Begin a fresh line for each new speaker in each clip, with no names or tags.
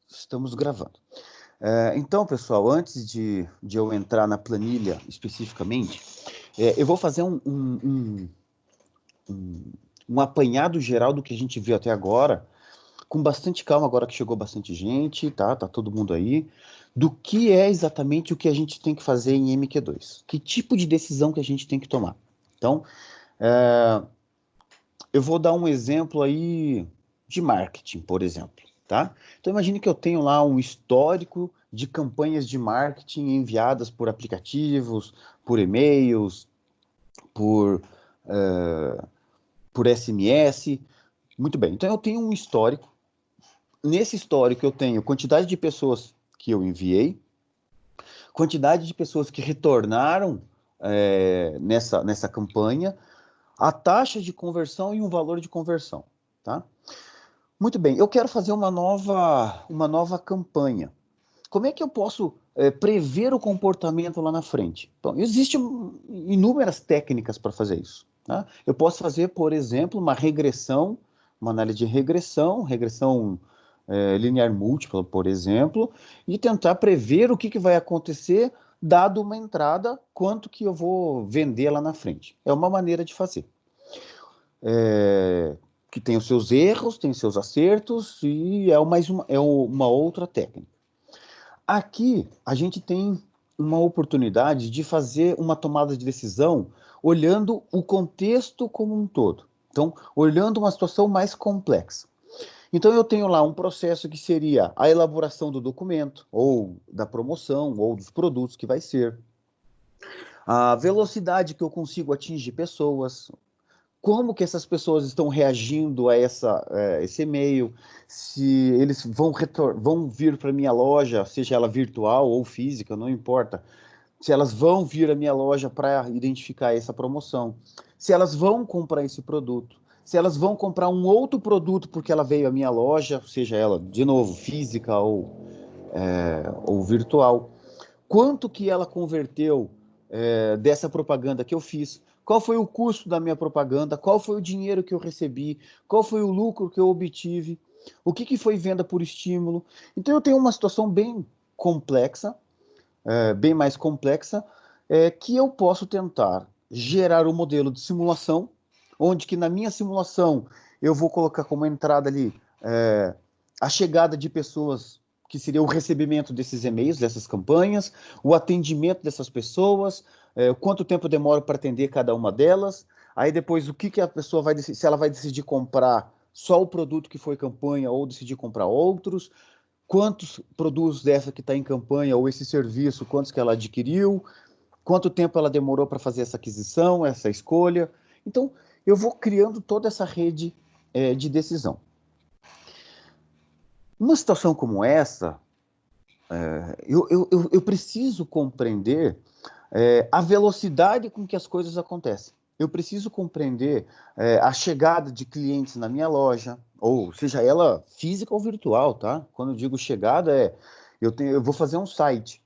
Estamos gravando. Então, pessoal, antes de eu entrar na planilha especificamente, eu vou fazer um apanhado geral do que a gente viu até agora, com bastante calma, agora que chegou bastante gente, tá todo mundo aí, do que é exatamente o que a gente tem que fazer em MQ2, que tipo de decisão que a gente tem que tomar. Então, eu vou dar um exemplo aí de marketing, por exemplo, tá? Então, imagine que eu tenho lá um histórico de campanhas de marketing enviadas por aplicativos, por e-mails, por, por SMS. Muito bem, então eu tenho um histórico. Nesse histórico eu tenho quantidade de pessoas que eu enviei, quantidade de pessoas que retornaram nessa campanha, a taxa de conversão e um valor de conversão, tá? Muito bem, eu quero fazer uma nova campanha. Como é que eu posso prever o comportamento lá na frente? Então, existem inúmeras técnicas para fazer isso. Tá? Eu posso fazer, por exemplo, uma regressão, uma análise de regressão linear múltipla, por exemplo, e tentar prever o que vai acontecer dado uma entrada, quanto que eu vou vender lá na frente. É uma maneira de fazer. Que tem os seus erros, tem os seus acertos, e é uma outra técnica. Aqui, a gente tem uma oportunidade de fazer uma tomada de decisão olhando o contexto como um todo. Então, olhando uma situação mais complexa. Então, eu tenho lá um processo que seria a elaboração do documento, ou da promoção, ou dos produtos que vai ser. A velocidade que eu consigo atingir pessoas, como que essas pessoas estão reagindo a esse e-mail, se eles vão vir para a minha loja, seja ela virtual ou física, não importa, se elas vão vir à minha loja para identificar essa promoção, se elas vão comprar esse produto, se elas vão comprar um outro produto porque ela veio à minha loja, seja ela, de novo, física ou virtual, quanto que ela converteu dessa propaganda que eu fiz, qual foi o custo da minha propaganda, qual foi o dinheiro que eu recebi, qual foi o lucro que eu obtive, o que foi venda por estímulo. Então eu tenho uma situação bem complexa, bem mais complexa, que eu posso tentar gerar um modelo de simulação, onde que na minha simulação eu vou colocar como entrada ali a chegada de pessoas, que seria o recebimento desses e-mails, dessas campanhas, o atendimento dessas pessoas, quanto tempo demora para atender cada uma delas, aí depois o que a pessoa vai decidir, se ela vai decidir comprar só o produto que foi campanha ou decidir comprar outros, quantos produtos dessa que está em campanha ou esse serviço, quantos que ela adquiriu, quanto tempo ela demorou para fazer essa aquisição, essa escolha. Então, eu vou criando toda essa rede de decisão. Numa situação como essa, eu preciso compreender a velocidade com que as coisas acontecem. Eu preciso compreender a chegada de clientes na minha loja, ou seja ela física ou virtual, tá? Quando eu digo chegada, eu vou fazer um site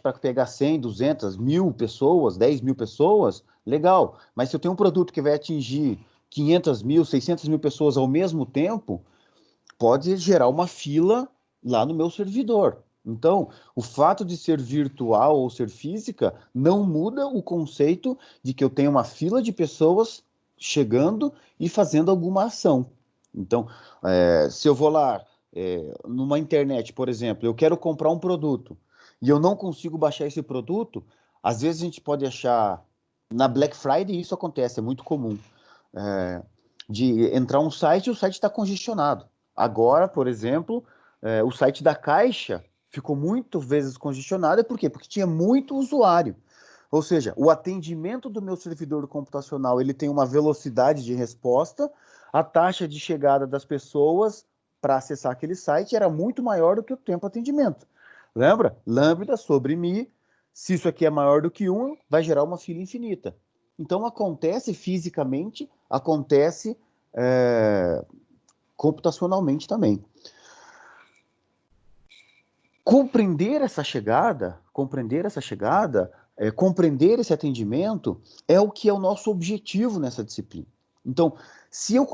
para pegar 100, 200, 1.000 pessoas, 10 mil pessoas, legal. Mas se eu tenho um produto que vai atingir 500 mil, 600 mil pessoas ao mesmo tempo, pode gerar uma fila lá no meu servidor. Então, o fato de ser virtual ou ser física não muda o conceito de que eu tenho uma fila de pessoas chegando e fazendo alguma ação. Então, se eu vou lá numa internet, por exemplo, eu quero comprar um produto e eu não consigo baixar esse produto, às vezes a gente pode achar, na Black Friday isso acontece, é muito comum, de entrar um site e o site está congestionado. Agora, por exemplo, o site da Caixa ficou muitas vezes congestionado. Por quê? Porque tinha muito usuário. Ou seja, o atendimento do meu servidor computacional ele tem uma velocidade de resposta, a taxa de chegada das pessoas para acessar aquele site era muito maior do que o tempo de atendimento. Lembra? Lambda sobre mi, se isso aqui é maior do que 1, vai gerar uma fila infinita. Então, acontece fisicamente, acontece computacionalmente também. Compreender essa chegada, compreender esse atendimento é o que é o nosso objetivo nessa disciplina. Então, se eu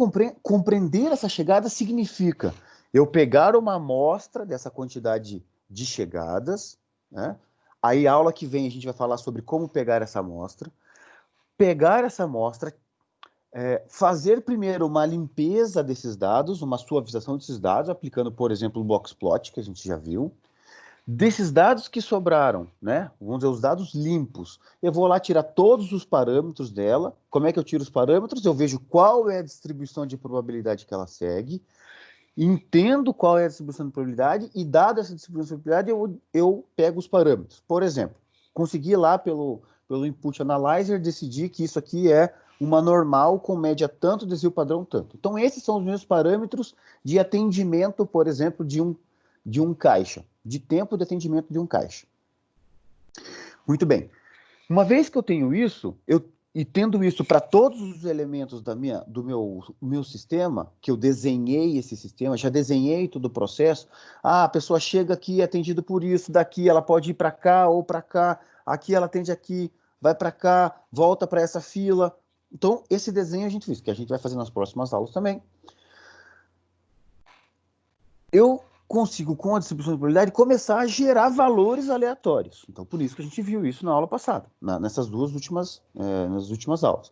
compreender essa chegada, significa eu pegar uma amostra dessa quantidade de chegadas, né? Aí, a aula que vem, a gente vai falar sobre como pegar essa amostra. Pegar essa amostra, fazer primeiro uma limpeza desses dados, uma suavização desses dados, aplicando, por exemplo, o boxplot, que a gente já viu. Desses dados que sobraram, né? Vamos dizer, os dados limpos, eu vou lá tirar todos os parâmetros dela. Como é que eu tiro os parâmetros? Eu vejo qual é a distribuição de probabilidade que ela segue, entendo qual é a distribuição de probabilidade e, dada essa distribuição de probabilidade, eu pego os parâmetros. Por exemplo, consegui lá pelo input analyzer decidir que isso aqui é uma normal com média tanto, desvio padrão tanto. Então, esses são os meus parâmetros de atendimento, por exemplo, de um caixa, de tempo de atendimento de um caixa. Muito bem. Uma vez que eu tenho isso, e tendo isso para todos os elementos do meu sistema, que eu desenhei esse sistema, já desenhei todo o processo, a pessoa chega aqui, é atendido por isso, daqui ela pode ir para cá ou para cá, aqui ela atende aqui, vai para cá, volta para essa fila. Então, esse desenho a gente fez, que a gente vai fazer nas próximas aulas também. Eu consigo, com a distribuição de probabilidade, começar a gerar valores aleatórios. Então, por isso que a gente viu isso na aula passada, nessas nas últimas aulas.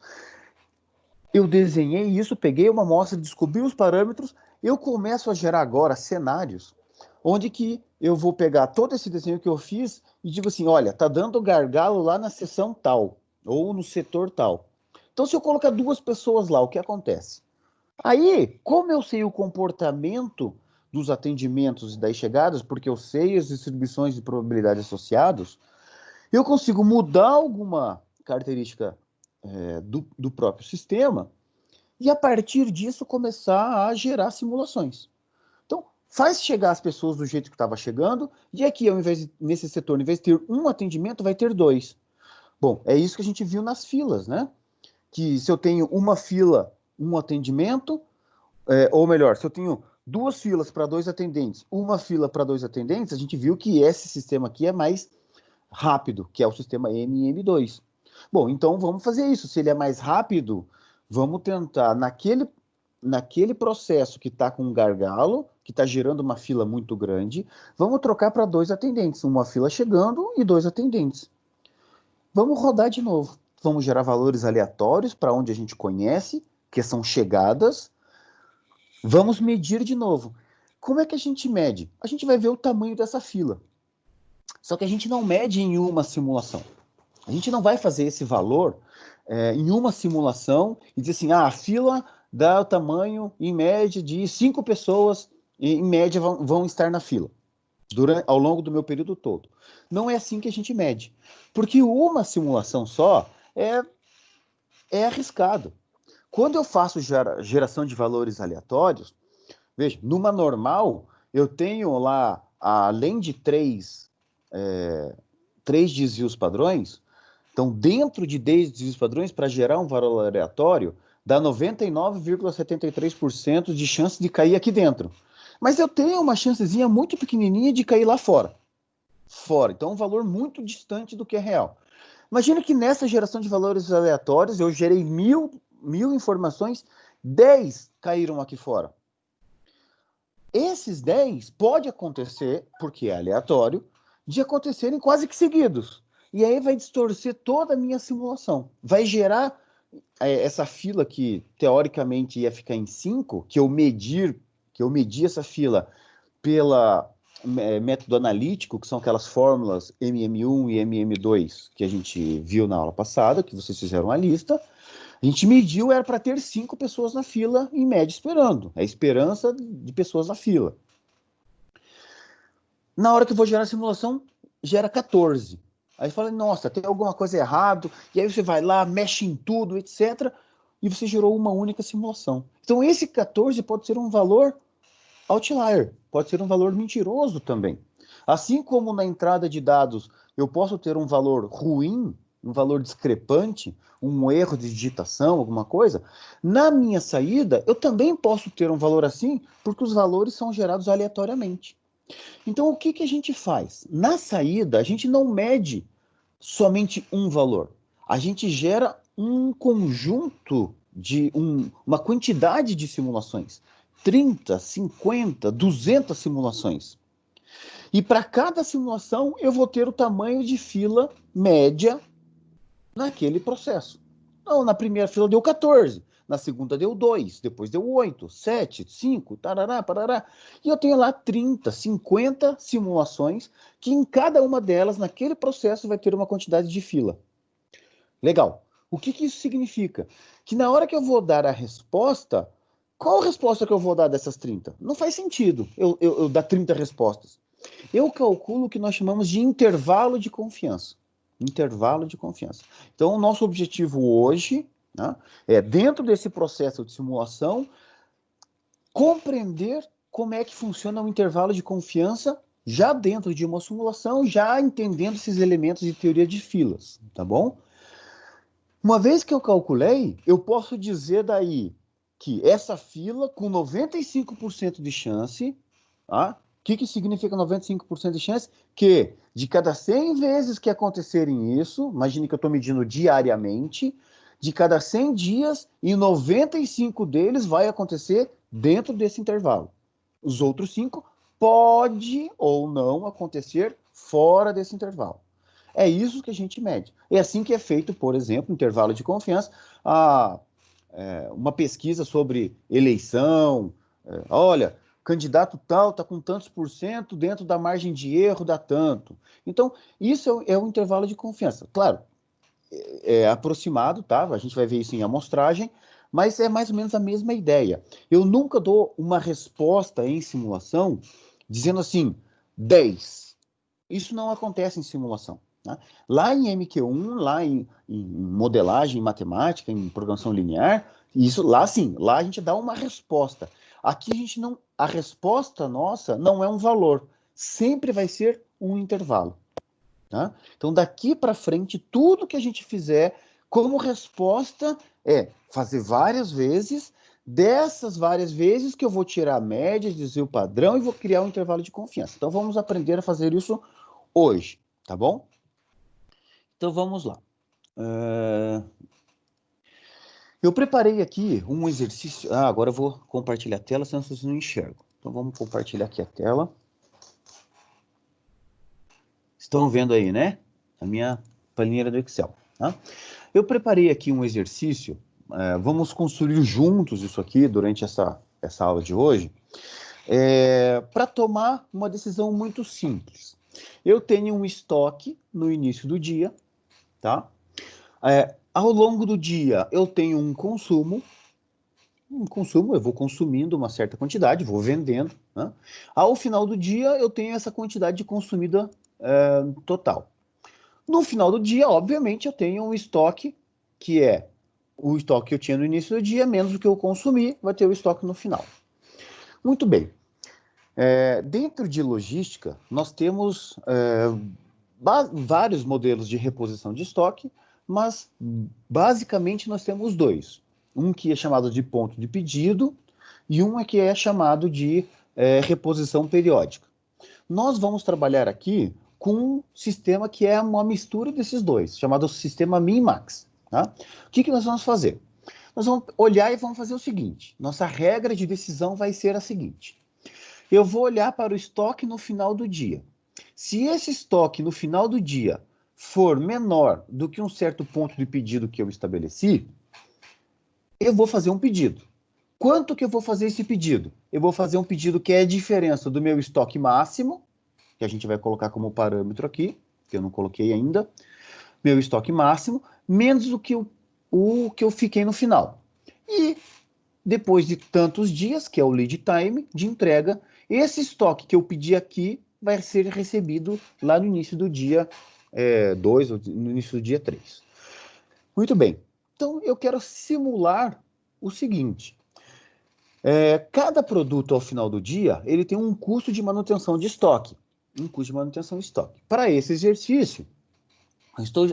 Eu desenhei isso, peguei uma amostra, descobri os parâmetros, eu começo a gerar agora cenários, onde que eu vou pegar todo esse desenho que eu fiz e digo assim, olha, tá dando gargalo lá na seção tal, ou no setor tal. Então, se eu colocar 2 pessoas lá, o que acontece? Aí, como eu sei o comportamento dos atendimentos e das chegadas, porque eu sei as distribuições de probabilidade associados, eu consigo mudar alguma característica do próprio sistema e, a partir disso, começar a gerar simulações. Então, faz chegar as pessoas do jeito que estava chegando, e aqui, nesse setor, ao invés de ter um atendimento, vai ter 2. Bom, é isso que a gente viu nas filas, né? Que se eu tenho uma fila, um atendimento, ou melhor, se eu tenho 2 filas para 2 atendentes, uma fila para 2 atendentes, a gente viu que esse sistema aqui é mais rápido, que é o sistema MM2. Bom, então vamos fazer isso. Se ele é mais rápido, vamos tentar, naquele processo que está com um gargalo, que está gerando uma fila muito grande, vamos trocar para 2 atendentes, uma fila chegando e 2 atendentes. Vamos rodar de novo. Vamos gerar valores aleatórios para onde a gente conhece, que são chegadas. Vamos medir de novo. Como é que a gente mede? A gente vai ver o tamanho dessa fila. Só que a gente não mede em uma simulação. A gente não vai fazer esse valor em uma simulação e dizer assim, a fila dá o tamanho, em média, de 5 pessoas, em média, vão estar na fila ao longo do meu período todo. Não é assim que a gente mede. Porque uma simulação só é arriscado. Quando eu faço geração de valores aleatórios, veja, numa normal, eu tenho lá, além de 3 desvios padrões, então, dentro de 10 desvios padrões, para gerar um valor aleatório, dá 99,73% de chance de cair aqui dentro. Mas eu tenho uma chancezinha muito pequenininha de cair lá fora. Então, um valor muito distante do que é real. Imagina que nessa geração de valores aleatórios, eu gerei 1.000 informações, 10 caíram aqui fora. Esses 10 pode acontecer, porque é aleatório, de acontecerem quase que seguidos. E aí vai distorcer toda a minha simulação. Vai gerar essa fila que, teoricamente, ia ficar em 5, que eu medi essa fila pela método analítico, que são aquelas fórmulas MM1 e MM2 que a gente viu na aula passada, que vocês fizeram a lista. A gente mediu, era para ter 5 pessoas na fila, em média, esperando. É a esperança de pessoas na fila. Na hora que eu vou gerar a simulação, gera 14. Aí fala, nossa, tem alguma coisa errada, e aí você vai lá, mexe em tudo, etc., e você gerou uma única simulação. Então, esse 14 pode ser um valor outlier, pode ser um valor mentiroso também. Assim como na entrada de dados eu posso ter um valor ruim, um valor discrepante, um erro de digitação, alguma coisa, na minha saída eu também posso ter um valor assim, porque os valores são gerados aleatoriamente. Então, o que a gente faz? Na saída, a gente não mede somente um valor. A gente gera um conjunto uma quantidade de simulações. 30, 50, 200 simulações. E para cada simulação, eu vou ter o tamanho de fila média naquele processo. Então, na primeira fila deu 14, na segunda deu 2, depois deu 8, 7, 5, tarará, parará. E eu tenho lá 30, 50 simulações, que em cada uma delas, naquele processo, vai ter uma quantidade de fila. Legal. O que isso significa? Que na hora que eu vou dar a resposta, qual a resposta que eu vou dar dessas 30? Não faz sentido eu dar 30 respostas. Eu calculo o que nós chamamos de intervalo de confiança. Intervalo de confiança. Então, o nosso objetivo hoje, né, é, dentro desse processo de simulação, compreender como é que funciona o intervalo de confiança já dentro de uma simulação, já entendendo esses elementos de teoria de filas, tá bom? Uma vez que eu calculei, eu posso dizer daí que essa fila com 95% de chance, tá? O que significa 95% de chance? Que de cada 100 vezes que acontecerem isso, imagine que eu estou medindo diariamente, de cada 100 dias, em 95 deles vai acontecer dentro desse intervalo. Os outros 5 pode ou não acontecer fora desse intervalo. É isso que a gente mede. É assim que é feito, por exemplo, intervalo de confiança, uma pesquisa sobre eleição. Olha, candidato tal está com tantos por cento, dentro da margem de erro dá tanto. Então, isso é o intervalo de confiança. Claro, é aproximado, tá? A gente vai ver isso em amostragem, mas é mais ou menos a mesma ideia. Eu nunca dou uma resposta em simulação dizendo assim, 10. Isso não acontece em simulação. Né? Lá em MQ1, lá em modelagem, em matemática, em programação linear, isso lá sim, lá a gente dá uma resposta. Aqui a gente não, a resposta nossa não é um valor, sempre vai ser um intervalo. Tá? Então daqui para frente, tudo que a gente fizer como resposta é fazer várias vezes, dessas várias vezes que eu vou tirar a média, dizer o padrão e vou criar um intervalo de confiança. Então vamos aprender a fazer isso hoje, tá bom? Então vamos lá. Eu preparei aqui um exercício. Agora eu vou compartilhar a tela, senão vocês não enxergam. Então vamos compartilhar aqui a tela. Estão vendo aí, né? A minha planilha do Excel. Tá? Eu preparei aqui um exercício. Vamos construir juntos isso aqui durante essa aula de hoje. Para tomar uma decisão muito simples. Eu tenho um estoque no início do dia, tá? Ao longo do dia, eu tenho um consumo, eu vou consumindo uma certa quantidade, vou vendendo, né? Ao final do dia, eu tenho essa quantidade consumida total. No final do dia, obviamente, eu tenho um estoque, que é o estoque que eu tinha no início do dia, menos o que eu consumi, vai ter o estoque no final. Muito bem. Dentro de logística, nós temos vários modelos de reposição de estoque, mas basicamente nós temos dois. Um que é chamado de ponto de pedido e um que é chamado de reposição periódica. Nós vamos trabalhar aqui com um sistema que é uma mistura desses dois, chamado sistema Min-Max. Tá? O que nós vamos fazer? Nós vamos olhar e vamos fazer o seguinte, nossa regra de decisão vai ser a seguinte. Eu vou olhar para o estoque no final do dia. Se esse estoque no final do dia for menor do que um certo ponto de pedido que eu estabeleci, eu vou fazer um pedido. Quanto que eu vou fazer esse pedido? Eu vou fazer um pedido que é a diferença do meu estoque máximo, que a gente vai colocar como parâmetro aqui, que eu não coloquei ainda, meu estoque máximo, menos o que eu fiquei no final. E depois de tantos dias, que é o lead time de entrega, esse estoque que eu pedi aqui vai ser recebido lá no início do dia 2 ou no início do dia 3. Muito bem. Então, eu quero simular o seguinte. Cada produto, ao final do dia, ele tem um custo de manutenção de estoque. Um custo de manutenção de estoque. Para esse exercício,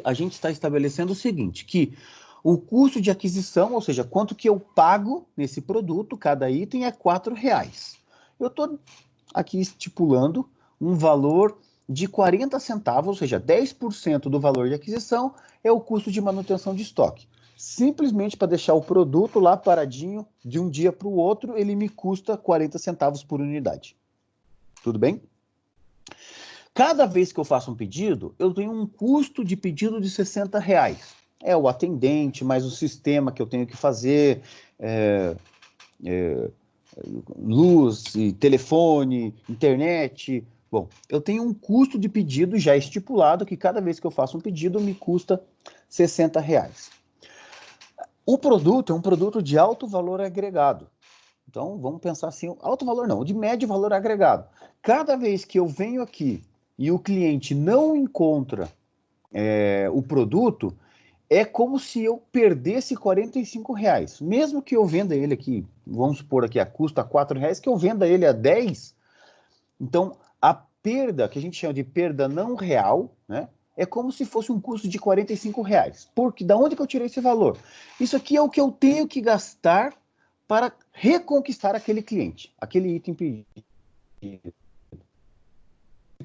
a gente está estabelecendo o seguinte, que o custo de aquisição, ou seja, quanto que eu pago nesse produto, cada item é R$4. Eu estou aqui estipulando um valor de 40 centavos, ou seja, 10% do valor de aquisição é o custo de manutenção de estoque. simplesmente para deixar o produto lá paradinho, de um dia para o outro, ele me custa 40 centavos por unidade. Tudo bem? Cada vez que eu faço um pedido, eu tenho um custo de pedido de R$60. É o atendente, mais o sistema que eu tenho que fazer, luz, e telefone, internet. Bom, eu tenho um custo de pedido já estipulado, que cada vez que eu faço um pedido me custa R$60. O produto é um produto de alto valor agregado. Então, vamos pensar assim, alto valor não, de médio valor agregado. Cada vez que eu venho aqui e o cliente não encontra o produto, é como se eu perdesse R$45. Mesmo que eu venda ele aqui, vamos supor aqui, a custa R$4, que eu venda ele a 10, então a perda, que a gente chama de perda não real, né? É como se fosse um custo de R$45. Porque da onde que eu tirei esse valor? Isso aqui é o que eu tenho que gastar para reconquistar aquele cliente, aquele item pedido.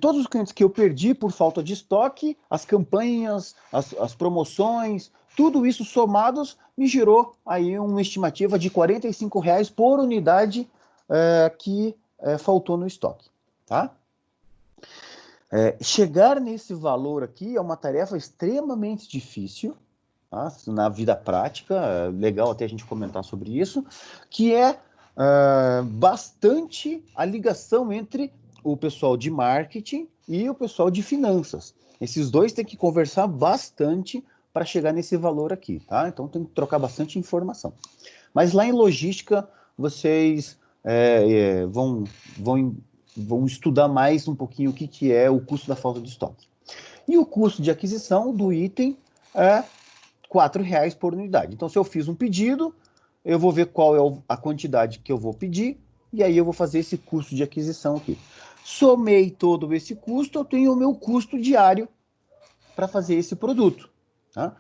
Todos os clientes que eu perdi por falta de estoque, as campanhas, as promoções, tudo isso somados me gerou aí uma estimativa de R$45 por unidade que faltou no estoque, tá? Chegar nesse valor aqui é uma tarefa extremamente difícil, tá? Na vida prática, é legal até a gente comentar sobre isso, que é bastante a ligação entre o pessoal de marketing e o pessoal de finanças. Esses dois têm que conversar bastante para chegar nesse valor aqui, tá? Então tem que trocar bastante informação. Mas lá em logística, vocês vão estudar mais um pouquinho o que é o custo da falta de estoque. E o custo de aquisição do item é R$4 por unidade. Então, se eu fiz um pedido, eu vou ver qual é a quantidade que eu vou pedir, e aí eu vou fazer esse custo de aquisição aqui. Somei todo esse custo, eu tenho o meu custo diário para fazer esse produto. Tá?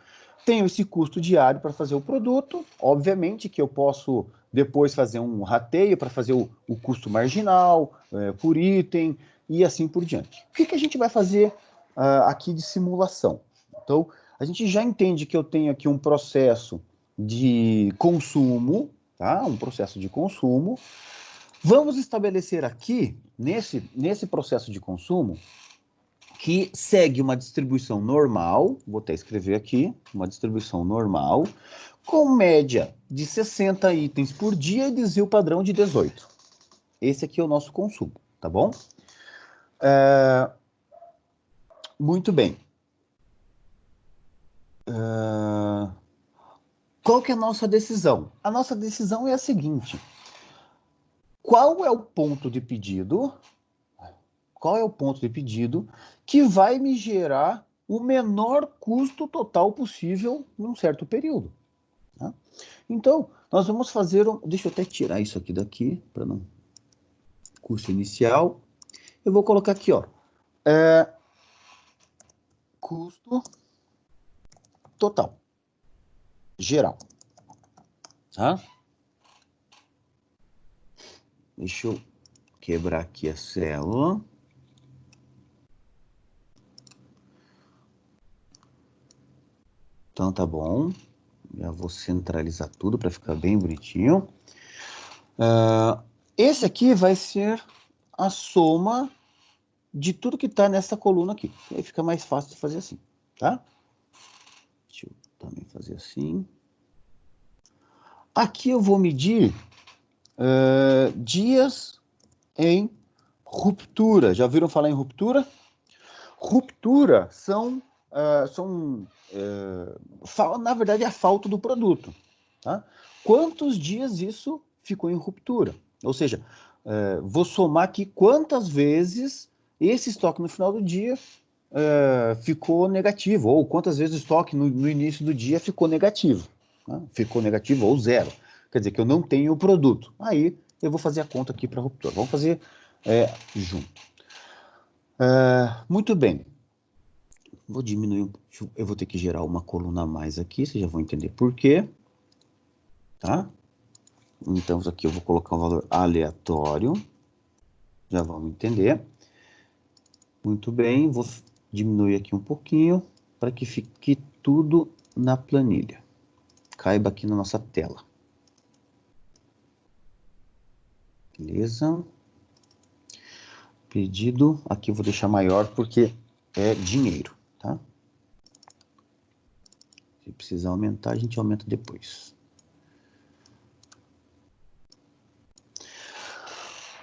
Tenho esse custo diário para fazer o produto, obviamente que eu posso depois fazer um rateio para fazer o custo marginal por item e assim por diante. O que a gente vai fazer aqui de simulação? Então, a gente já entende que eu tenho aqui um processo de consumo, tá? Um processo de consumo. Vamos estabelecer aqui, nesse processo de consumo, que segue uma distribuição normal, vou até escrever aqui, uma distribuição normal, com média de 60 itens por dia e desvio padrão de 18. Esse aqui é o nosso consumo, tá bom? Muito bem. Qual que é a nossa decisão? A nossa decisão é a seguinte: qual é o ponto de pedido? Qual é o ponto de pedido que vai me gerar o menor custo total possível num certo período? Tá? Então, nós vamos fazer deixa eu até tirar isso aqui daqui, para não... Custo inicial. Eu vou colocar aqui, ó. Custo total. Geral. Tá? Deixa eu quebrar aqui a célula. Então, tá bom. Já vou centralizar tudo para ficar bem bonitinho. Esse aqui vai ser a soma de tudo que está nessa coluna aqui. Aí fica mais fácil de fazer assim, tá? Deixa eu também fazer assim. Aqui eu vou medir dias em ruptura. Já ouviram falar em ruptura? Ruptura na verdade, a falta do produto. Tá? Quantos dias isso ficou em ruptura? Ou seja, vou somar aqui quantas vezes esse estoque no final do dia ficou negativo, ou quantas vezes o estoque no início do dia ficou negativo. Tá? Ficou negativo ou zero. Quer dizer que eu não tenho o produto. Aí eu vou fazer a conta aqui para a ruptura. Vamos fazer junto. Muito bem. Vou diminuir, eu vou ter que gerar uma coluna a mais aqui, vocês já vão entender por quê. Tá? Então, aqui eu vou colocar um valor aleatório. Já vamos entender. Muito bem, vou diminuir aqui um pouquinho para que fique tudo na planilha. caiba aqui na nossa tela. Beleza. Pedido, aqui eu vou deixar maior porque é dinheiro, tá? Se precisar aumentar, a gente aumenta depois.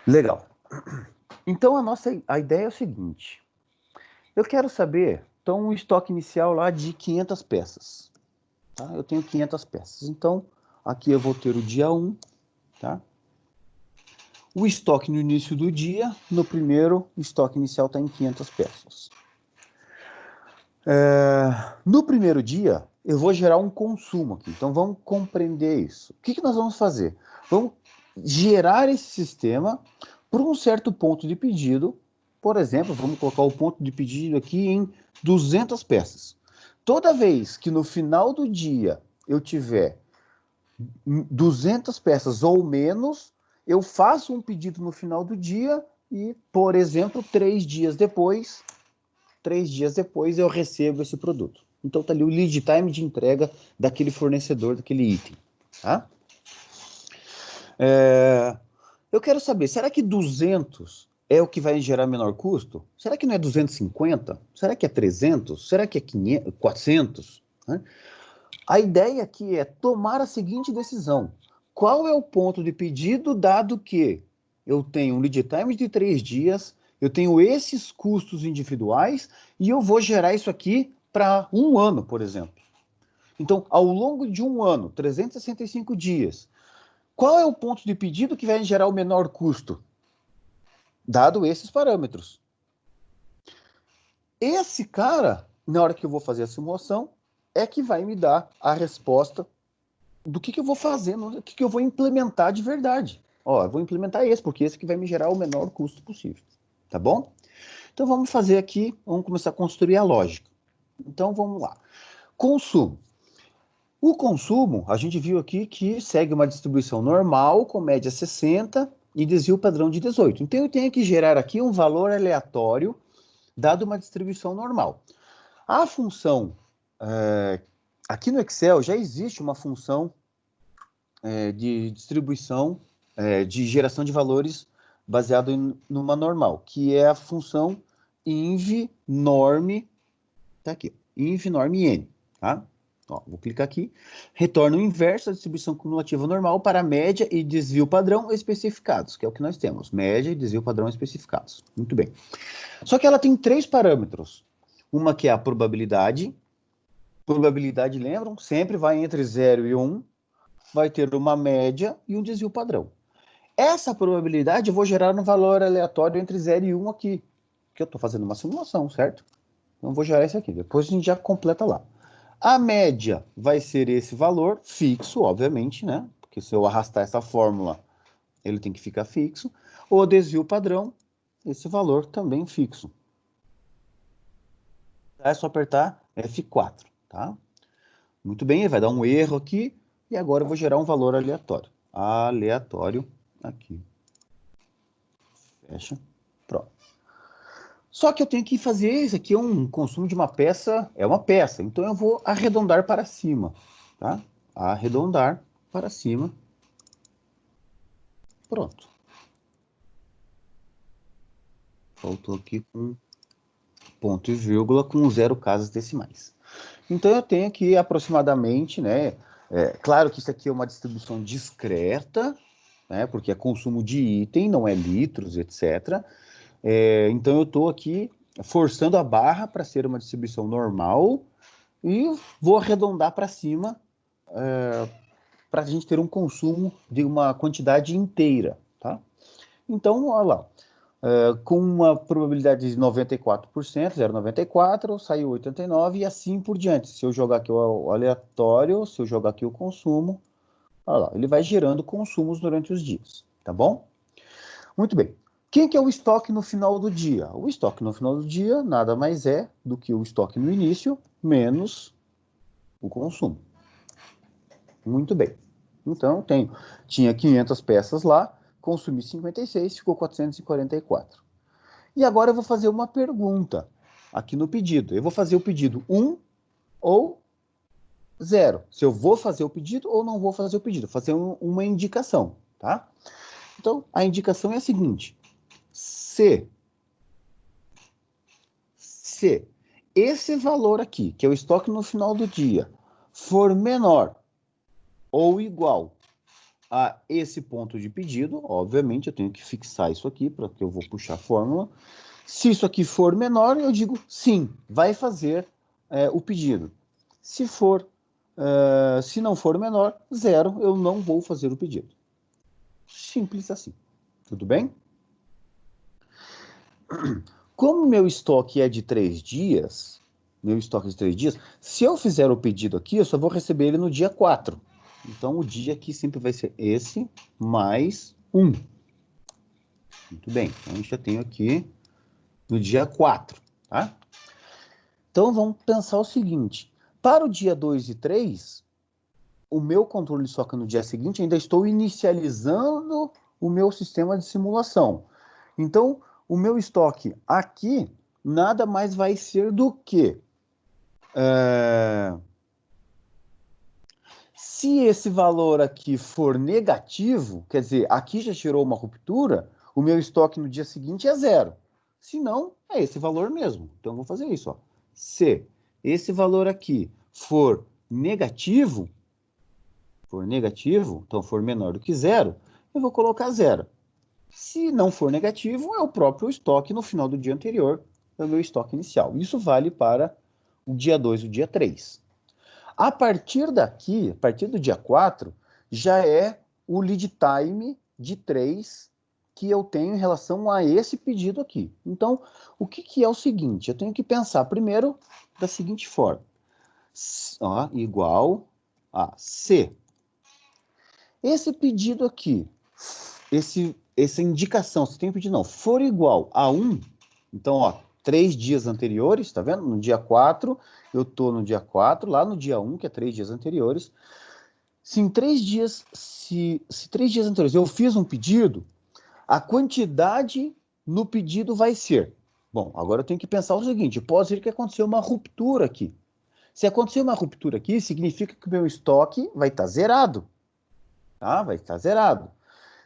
Legal. Então, a ideia é o seguinte. Eu quero saber, então, um estoque inicial lá de 500 peças. Tá? Eu tenho 500 peças. Então, aqui eu vou ter o dia 1, tá? O estoque no início do dia, no primeiro, o estoque inicial está em 500 peças. No primeiro dia, eu vou gerar um consumo aqui. Então, vamos compreender isso. O que nós vamos fazer? Vamos gerar esse sistema por um certo ponto de pedido. Por exemplo, vamos colocar o ponto de pedido aqui em 200 peças. Toda vez que no final do dia eu tiver 200 peças ou menos, eu faço um pedido no final do dia e, por exemplo, 3 dias depois eu recebo esse produto. Então está ali o lead time de entrega daquele fornecedor, daquele item. Tá? Eu quero saber, será que 200 é o que vai gerar menor custo? Será que não é 250? Será que é 300? Será que é 500, 400? Né? A ideia aqui é tomar a seguinte decisão. Qual é o ponto de pedido, dado que eu tenho um lead time de 3 dias, eu tenho esses custos individuais e eu vou gerar isso aqui para um ano, por exemplo. Então, ao longo de um ano, 365 dias, qual é o ponto de pedido que vai gerar o menor custo? Dado esses parâmetros. Esse cara, na hora que eu vou fazer a simulação, é que vai me dar a resposta do que eu vou fazer, o que eu vou implementar de verdade. Ó, eu vou implementar esse, porque esse que vai me gerar o menor custo possível. Tá bom? Então vamos fazer aqui, vamos começar a construir a lógica. Então vamos lá. Consumo. O consumo, a gente viu aqui que segue uma distribuição normal, com média 60 e desvio padrão de 18. Então eu tenho que gerar aqui um valor aleatório, dado uma distribuição normal. A função, aqui no Excel já existe uma função de distribuição, de geração de valores baseado numa normal, que é a função inv-norm, tá aqui, inv-norm-n, tá? Ó, vou clicar aqui, retorna o inverso da distribuição cumulativa normal para média e desvio padrão especificados, que é o que nós temos, média e desvio padrão especificados. Muito bem. Só que ela tem 3 parâmetros. Uma que é a probabilidade. Probabilidade, lembram? Sempre vai entre 0 e 1. Vai ter uma média e um desvio padrão. Essa probabilidade eu vou gerar um valor aleatório entre 0 e 1 aqui, que eu estou fazendo uma simulação, certo? Então, vou gerar esse aqui. Depois a gente já completa lá. A média vai ser esse valor fixo, obviamente, né? Porque se eu arrastar essa fórmula, ele tem que ficar fixo. O desvio padrão, esse valor também fixo. É só apertar F4, tá? Muito bem, ele vai dar um erro aqui. E agora eu vou gerar um valor aleatório. Aleatório aqui. Fecha. Pronto. Só que eu tenho que fazer isso aqui, é um consumo de uma peça, é uma peça. Então eu vou arredondar para cima, tá? Arredondar para cima. Pronto. Faltou aqui com ponto e vírgula com 0 casas decimais. Então eu tenho aqui aproximadamente, né? Claro que isso aqui é uma distribuição discreta, né? Porque é consumo de item, não é litros, etc. Então eu estou aqui forçando a barra para ser uma distribuição normal e vou arredondar para cima para a gente ter um consumo de uma quantidade inteira, tá? Então, olha lá, com uma probabilidade de 94%, 0,94, saiu 89 e assim por diante. Se eu jogar aqui o aleatório, se eu jogar aqui o consumo, olha lá, ele vai gerando consumos durante os dias, tá bom? Muito bem. Quem que é o estoque no final do dia? O estoque no final do dia nada mais é do que o estoque no início menos o consumo. Muito bem. Então, tinha 500 peças lá, consumi 56, ficou 444. E agora eu vou fazer uma pergunta aqui no pedido. Eu vou fazer o pedido 1 ou zero. Se eu vou fazer o pedido ou não vou fazer o pedido. Fazer uma indicação, tá? Então, a indicação é a seguinte. Se esse valor aqui, que é o estoque no final do dia, for menor ou igual a esse ponto de pedido, obviamente eu tenho que fixar isso aqui, para que eu vou puxar a fórmula. Se isso aqui for menor, eu digo sim, vai fazer o pedido. Se não for menor, zero, eu não vou fazer o pedido. Simples assim. Tudo bem? Como meu estoque é de 3 dias, se eu fizer o pedido aqui, eu só vou receber ele no dia 4. Então, o dia aqui sempre vai ser esse mais 1. Muito bem, então a gente já tem aqui no dia 4, tá? Então, vamos pensar o seguinte. Para o dia 2 e 3, o meu controle de estoque no dia seguinte, ainda estou inicializando o meu sistema de simulação. Então, o meu estoque aqui nada mais vai ser do que se esse valor aqui for negativo, quer dizer, aqui já gerou uma ruptura, o meu estoque no dia seguinte é zero. Se não, é esse valor mesmo. Então, eu vou fazer isso. Ó. Se esse valor aqui for negativo, então for menor do que zero, eu vou colocar zero. Se não for negativo, é o próprio estoque no final do dia anterior, é o meu estoque inicial. Isso vale para o dia 2 e o dia 3. A partir daqui, a partir do dia 4, já é o lead time de 3 que eu tenho em relação a esse pedido aqui. Então, o que é o seguinte? Eu tenho que pensar primeiro da seguinte forma. Igual a C. Esse pedido aqui, essa indicação, se tem um pedido não, for igual a 1, então, ó, 3 dias anteriores, tá vendo? No dia 4, eu tô no dia 4, lá no dia 1, que é 3 dias anteriores. Se em 3 dias, se 3 dias anteriores eu fiz um pedido, a quantidade no pedido vai ser. Bom, agora eu tenho que pensar o seguinte, pode ser que aconteceu uma ruptura aqui. Se acontecer uma ruptura aqui, significa que o meu estoque vai estar zerado. Tá? Vai estar zerado.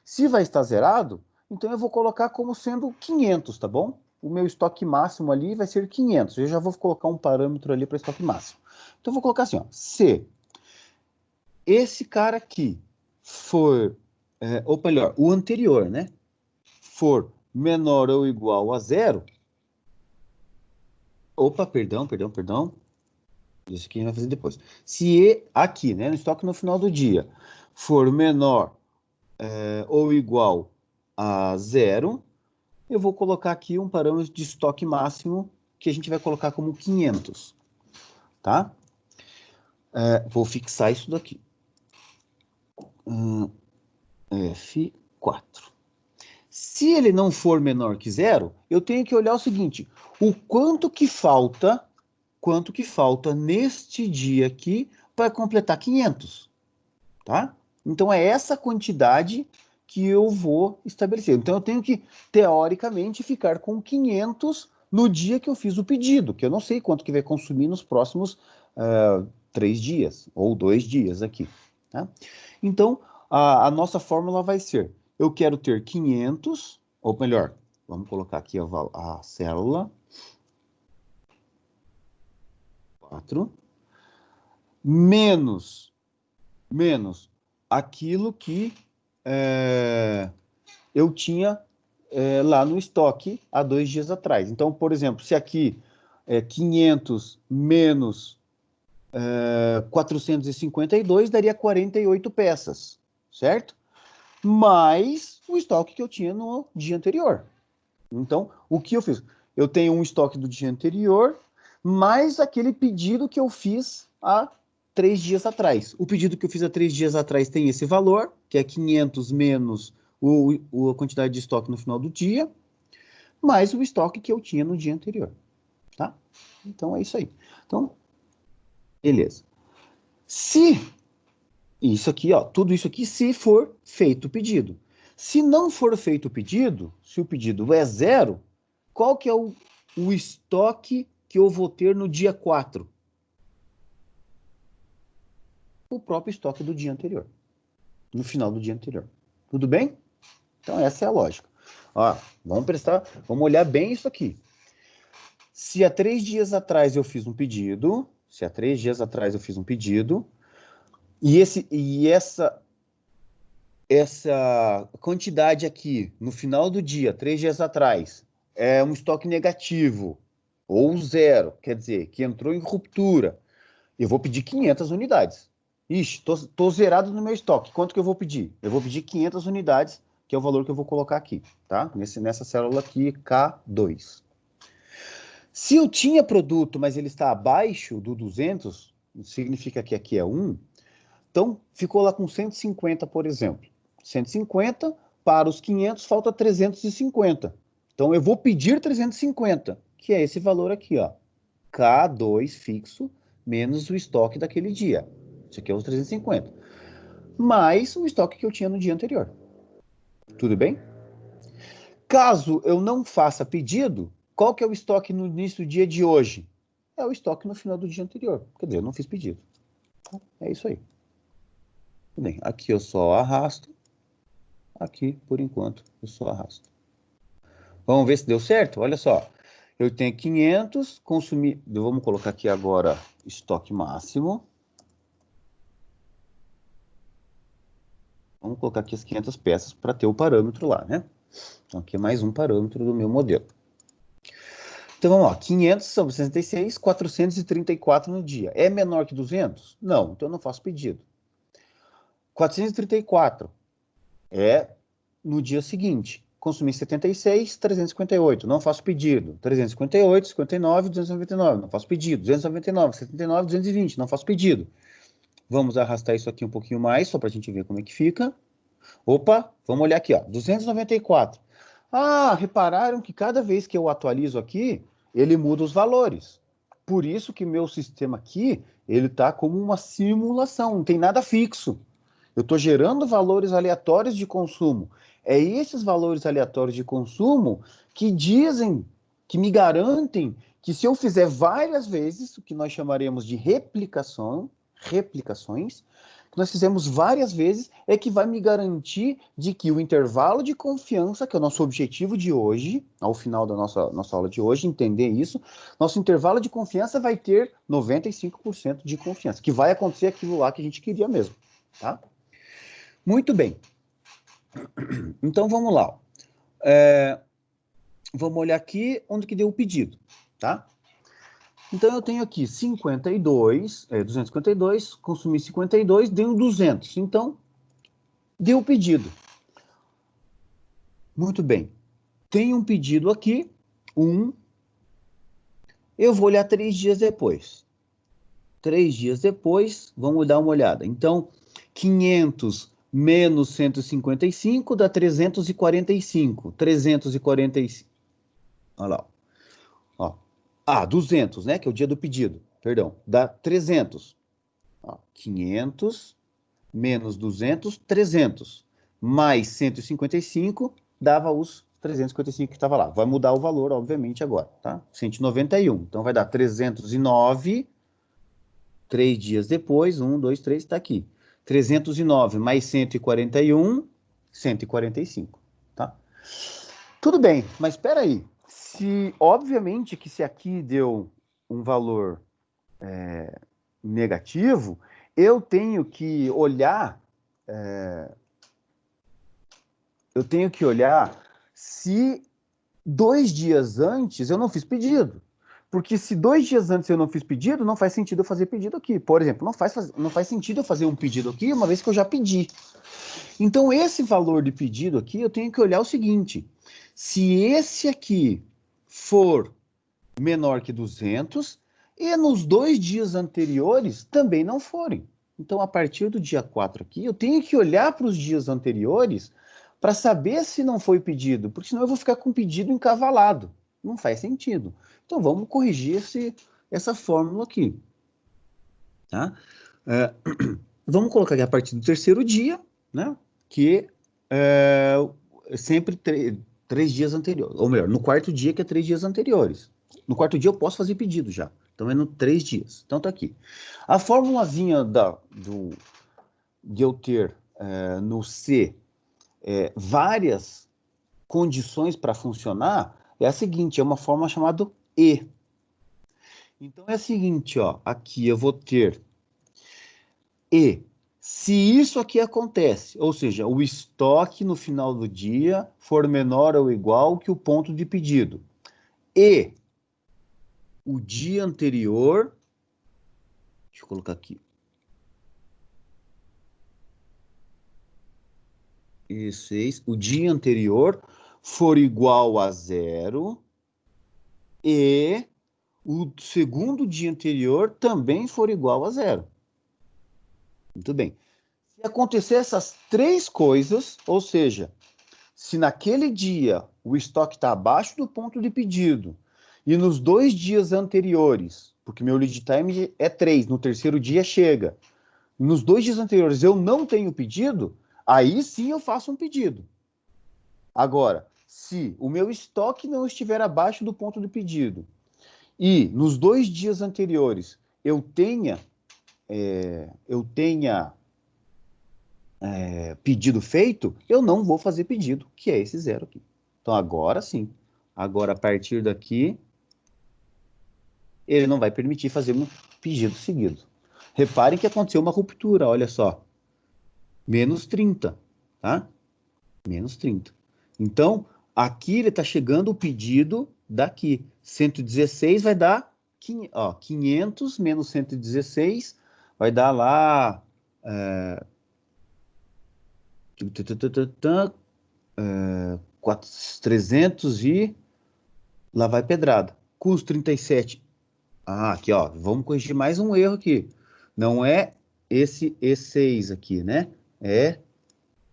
Se vai estar zerado, então eu vou colocar como sendo 500, tá bom? O meu estoque máximo ali vai ser 500. Eu já vou colocar um parâmetro ali para estoque máximo. Então eu vou colocar assim, ó, se esse cara aqui for, ou melhor, o anterior, né, for menor ou igual a zero, opa, perdão, isso aqui a gente vai fazer depois. Se aqui, né, no estoque no final do dia, for menor ou igual a zero, eu vou colocar aqui um parâmetro de estoque máximo que a gente vai colocar como 500, tá? Vou fixar isso daqui. F4. Se ele não for menor que zero, eu tenho que olhar o seguinte, o quanto que falta neste dia aqui para completar 500, tá? Então, é essa quantidade que eu vou estabelecer. Então, eu tenho que, teoricamente, ficar com 500 no dia que eu fiz o pedido, que eu não sei quanto que vai consumir nos próximos 3 dias, ou 2 dias aqui, tá? Então, a nossa fórmula vai ser, eu quero ter 500, ou melhor, vamos colocar aqui a célula, 4, menos aquilo que eu tinha lá no estoque há 2 dias atrás. Então, por exemplo, se aqui é 500 menos 452, daria 48 peças, certo? Mais o estoque que eu tinha no dia anterior. Então, o que eu fiz? Eu tenho um estoque do dia anterior, mais aquele pedido que eu fiz há 3 dias atrás. O pedido que eu fiz há 3 dias atrás tem esse valor, que é 500 menos a quantidade de estoque no final do dia, mais o estoque que eu tinha no dia anterior. Tá? Então, é isso aí. Então, beleza. Se isso aqui, ó, tudo isso aqui, se for feito o pedido. Se não for feito o pedido, se o pedido é zero, qual que é o estoque que eu vou ter no dia 4? o próprio estoque do dia anterior, no final do dia anterior. Tudo bem? Então, essa é a lógica. Ó, vamos olhar bem isso aqui. Se há 3 dias atrás eu fiz um pedido, e essa quantidade aqui, no final do dia, 3 dias atrás, é um estoque negativo, ou zero, quer dizer, que entrou em ruptura, eu vou pedir 500 unidades. Ixi, tô zerado no meu estoque. Quanto que eu vou pedir? Eu vou pedir 500 unidades, que é o valor que eu vou colocar aqui, tá? Nessa célula aqui, K2. Se eu tinha produto, mas ele está abaixo do 200, significa que aqui é 1, então ficou lá com 150, por exemplo. 150 para os 500, falta 350. Então eu vou pedir 350, que é esse valor aqui, ó. K2 fixo menos o estoque daquele dia. Isso aqui é os 350. Mais o estoque que eu tinha no dia anterior. Tudo bem? Caso eu não faça pedido, qual que é o estoque no início do dia de hoje? É o estoque no final do dia anterior. Quer dizer, eu não fiz pedido. É isso aí. Bem, aqui eu só arrasto. Aqui, por enquanto, eu só arrasto. Vamos ver se deu certo? Olha só. Eu tenho 500, consumir... Vamos colocar aqui agora estoque máximo. Vamos colocar aqui as 500 peças para ter o parâmetro lá, né? Então, aqui é mais um parâmetro do meu modelo. Então, vamos lá. 500 são 66, 434 no dia. É menor que 200? Não, então eu não faço pedido. 434 é no dia seguinte. Consumi 76, 358, não faço pedido. 358, 59, 299, não faço pedido. 299, 79, 220, não faço pedido. Vamos arrastar isso aqui um pouquinho mais, só para a gente ver como é que fica. Opa, vamos olhar aqui, ó, 294. Ah, repararam que cada vez que eu atualizo aqui, ele muda os valores. Por isso que meu sistema aqui, ele está como uma simulação, não tem nada fixo. Eu estou gerando valores aleatórios de consumo. É esses valores aleatórios de consumo que dizem, que me garantem que se eu fizer várias vezes, o que nós chamaremos de replicações, que nós fizemos várias vezes, é que vai me garantir de que o intervalo de confiança, que é o nosso objetivo de hoje, ao final da nossa aula de hoje, entender isso, nosso intervalo de confiança vai ter 95% de confiança, que vai acontecer aquilo lá que a gente queria mesmo, tá? Muito bem. Então, vamos lá. Vamos olhar aqui onde que deu o pedido, tá? Então, eu tenho aqui 252, consumi 52, deu 200. Então, deu o pedido. Muito bem. Tem um pedido aqui, eu vou olhar 3 dias depois. 3 dias depois, vamos dar uma olhada. Então, 500 menos 155 dá 345. 345. Olha lá. Ó. 200, né? Que é o dia do pedido. Perdão. Dá 300. Ó, 500 menos 200, 300. Mais 155 dava os 355 que estava lá. Vai mudar o valor, obviamente, agora, tá? 191. Então, vai dar 309. 3 dias depois, 1, 2, 3, está aqui. 309 mais 141, 145, tá? Tudo bem, mas espera aí. Obviamente que se aqui deu um valor negativo, eu tenho que olhar se 2 dias antes eu não fiz pedido. Porque se 2 dias antes eu não fiz pedido, não faz sentido eu fazer pedido aqui. Por exemplo, não faz sentido eu fazer um pedido aqui, uma vez que eu já pedi. Então, esse valor de pedido aqui, eu tenho que olhar o seguinte. Se esse aqui for menor que 200, e nos 2 dias anteriores também não forem. Então, a partir do dia 4 aqui, eu tenho que olhar para os dias anteriores para saber se não foi pedido, porque senão eu vou ficar com o pedido encavalado. Não faz sentido. Então, vamos corrigir essa fórmula aqui. Tá? Vamos colocar aqui a partir do terceiro dia, né? Que sempre 3 dias anteriores. Ou melhor, no quarto dia, que é 3 dias anteriores. No quarto dia eu posso fazer pedido já. Então é no 3 dias. Então tá aqui. A formulazinha de eu ter no C várias condições para funcionar é a seguinte, é uma fórmula chamada E. Então é a seguinte, ó, aqui eu vou ter E. Se isso aqui acontece, ou seja, o estoque no final do dia for menor ou igual que o ponto de pedido, e o dia anterior, deixa eu colocar aqui, E6, o dia anterior for igual a zero e o segundo dia anterior também for igual a zero. Muito bem. Se acontecer essas três coisas, ou seja, se naquele dia o estoque está abaixo do ponto de pedido e nos 2 dias anteriores, porque meu lead time é 3, no terceiro dia chega, e nos 2 dias anteriores eu não tenho pedido, aí sim eu faço um pedido. Agora, se o meu estoque não estiver abaixo do ponto de pedido e nos 2 dias anteriores eu tenha pedido feito, eu não vou fazer pedido, que é esse zero aqui. Então agora sim. Agora a partir daqui, ele não vai permitir fazer um pedido seguido. Reparem que aconteceu uma ruptura, olha só. Menos 30, tá? Menos 30. Então, aqui ele está chegando o pedido daqui. 116 vai dar 500 menos 116 vai dar lá 300 e lá vai pedrada. Custo 37. Ah, aqui, ó. Vamos corrigir mais um erro aqui. Não é esse E6 aqui, né? É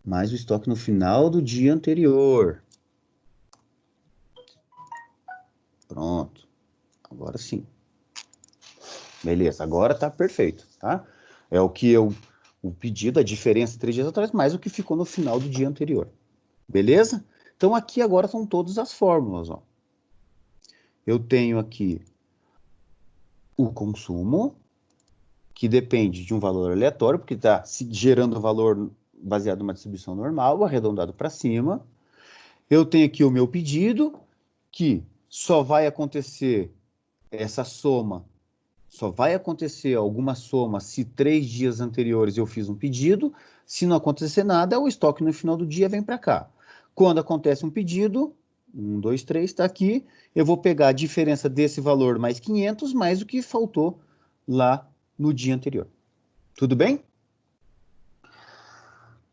mais o estoque no final do dia anterior. Pronto. Agora sim. Beleza, agora tá perfeito, tá? É o pedido, a diferença 3 dias atrás, mais o que ficou no final do dia anterior. Beleza? Então aqui agora são todas as fórmulas, ó. Eu tenho aqui o consumo, que depende de um valor aleatório, porque está gerando valor baseado numa distribuição normal, arredondado para cima. Eu tenho aqui o meu pedido, que só vai acontecer essa soma, só vai acontecer alguma soma se 3 dias anteriores eu fiz um pedido. Se não acontecer nada, o estoque no final do dia vem para cá. Quando acontece um pedido, 1, 2, 3, está aqui, eu vou pegar a diferença desse valor mais 500, mais o que faltou lá no dia anterior. Tudo bem?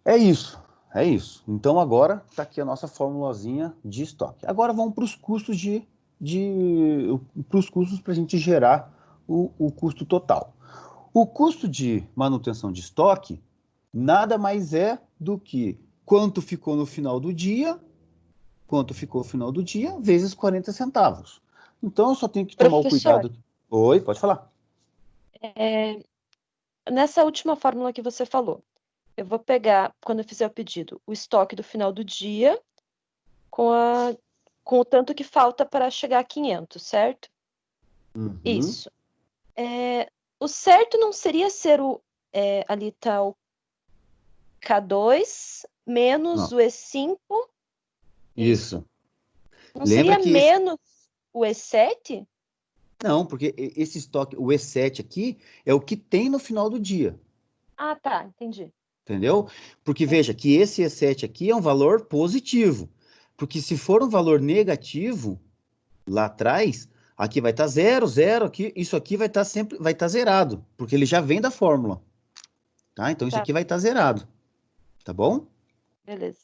É isso, é isso. Então agora está aqui a nossa formulazinha de estoque. Agora vamos para os custos para os custos para a gente gerar o custo total. O custo de manutenção de estoque nada mais é do que quanto ficou no final do dia, vezes 40 centavos. Então eu só tenho que tomar o
Professor,
cuidado. Oi, pode falar.
é, nessa última fórmula que você falou, eu vou pegar, quando eu fizer o pedido, o estoque do final do dia com, com o tanto que falta para chegar a 500, certo?
Uhum.
Isso. O certo não seria ser ali tá o K2 menos
Não,
o E5? Isso.
isso.
Não
Lembra
seria
que esse,
menos o E7?
não, porque esse estoque, o E7 aqui, é o que tem no final do dia,
Ah, tá, entendi.
entendeu? Porque veja que esse E7 aqui é um valor positivo. Porque se for um valor negativo, lá atrás, aqui vai estar zero, zero, aqui, isso aqui vai estar sempre, vai estar zerado, porque ele já vem da fórmula, tá? Então isso
Tá,
aqui vai estar zerado, tá bom?
beleza.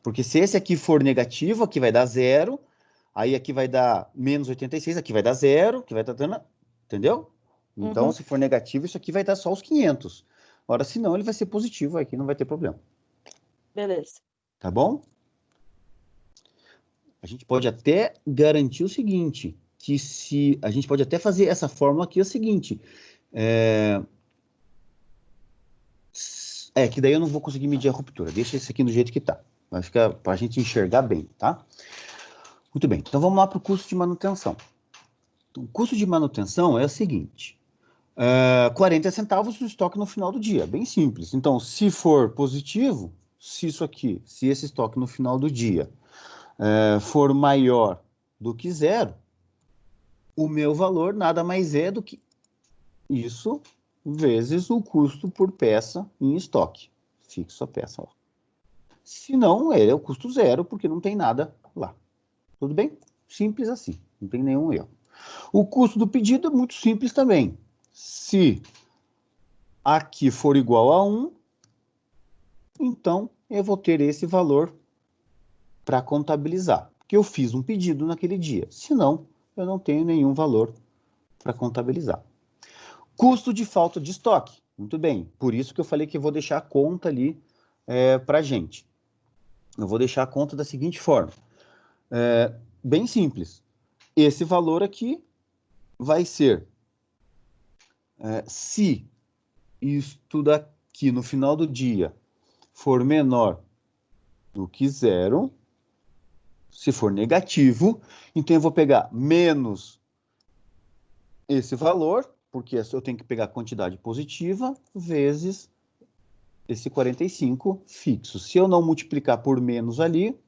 Porque se esse aqui for negativo, aqui vai dar zero, aí aqui vai dar menos 86, aqui vai dar zero, aqui vai estar dando, entendeu? Então,
Uhum,
se for negativo, isso aqui vai dar só os 500. Ora, se não, ele vai ser positivo, aqui não vai ter problema,
beleza.
tá bom? A gente pode até garantir o seguinte, que se a gente pode até fazer essa fórmula aqui é o seguinte, é, que daí eu não vou conseguir medir a ruptura. Deixa esse aqui do jeito que tá. Vai ficar para a gente enxergar bem, tá? Muito bem. Então vamos lá para o custo de manutenção. Então, o custo de manutenção é o seguinte, 40 centavos no estoque no final do dia, bem simples. Então, se for positivo, se esse estoque no final do dia for maior do que zero, o meu valor nada mais é do que isso vezes o custo por peça em estoque. Fixo a peça lá. Se não, é o custo zero, porque não tem nada lá. Tudo bem? Simples assim, não tem nenhum erro. O custo do pedido é muito simples também. Se aqui for igual a 1, então eu vou ter esse valor para contabilizar. Porque eu fiz um pedido naquele dia. Senão, eu não tenho nenhum valor para contabilizar. Custo de falta de estoque. Muito bem. Por isso que eu falei que eu vou deixar a conta ali para a gente. Eu vou deixar a conta da seguinte forma. Bem simples. Esse valor aqui vai ser, se isto daqui no final do dia for menor do que zero, se for negativo, então eu vou pegar menos esse valor, porque eu tenho que pegar a quantidade positiva, vezes esse 45 fixo. Se eu não multiplicar por menos ali,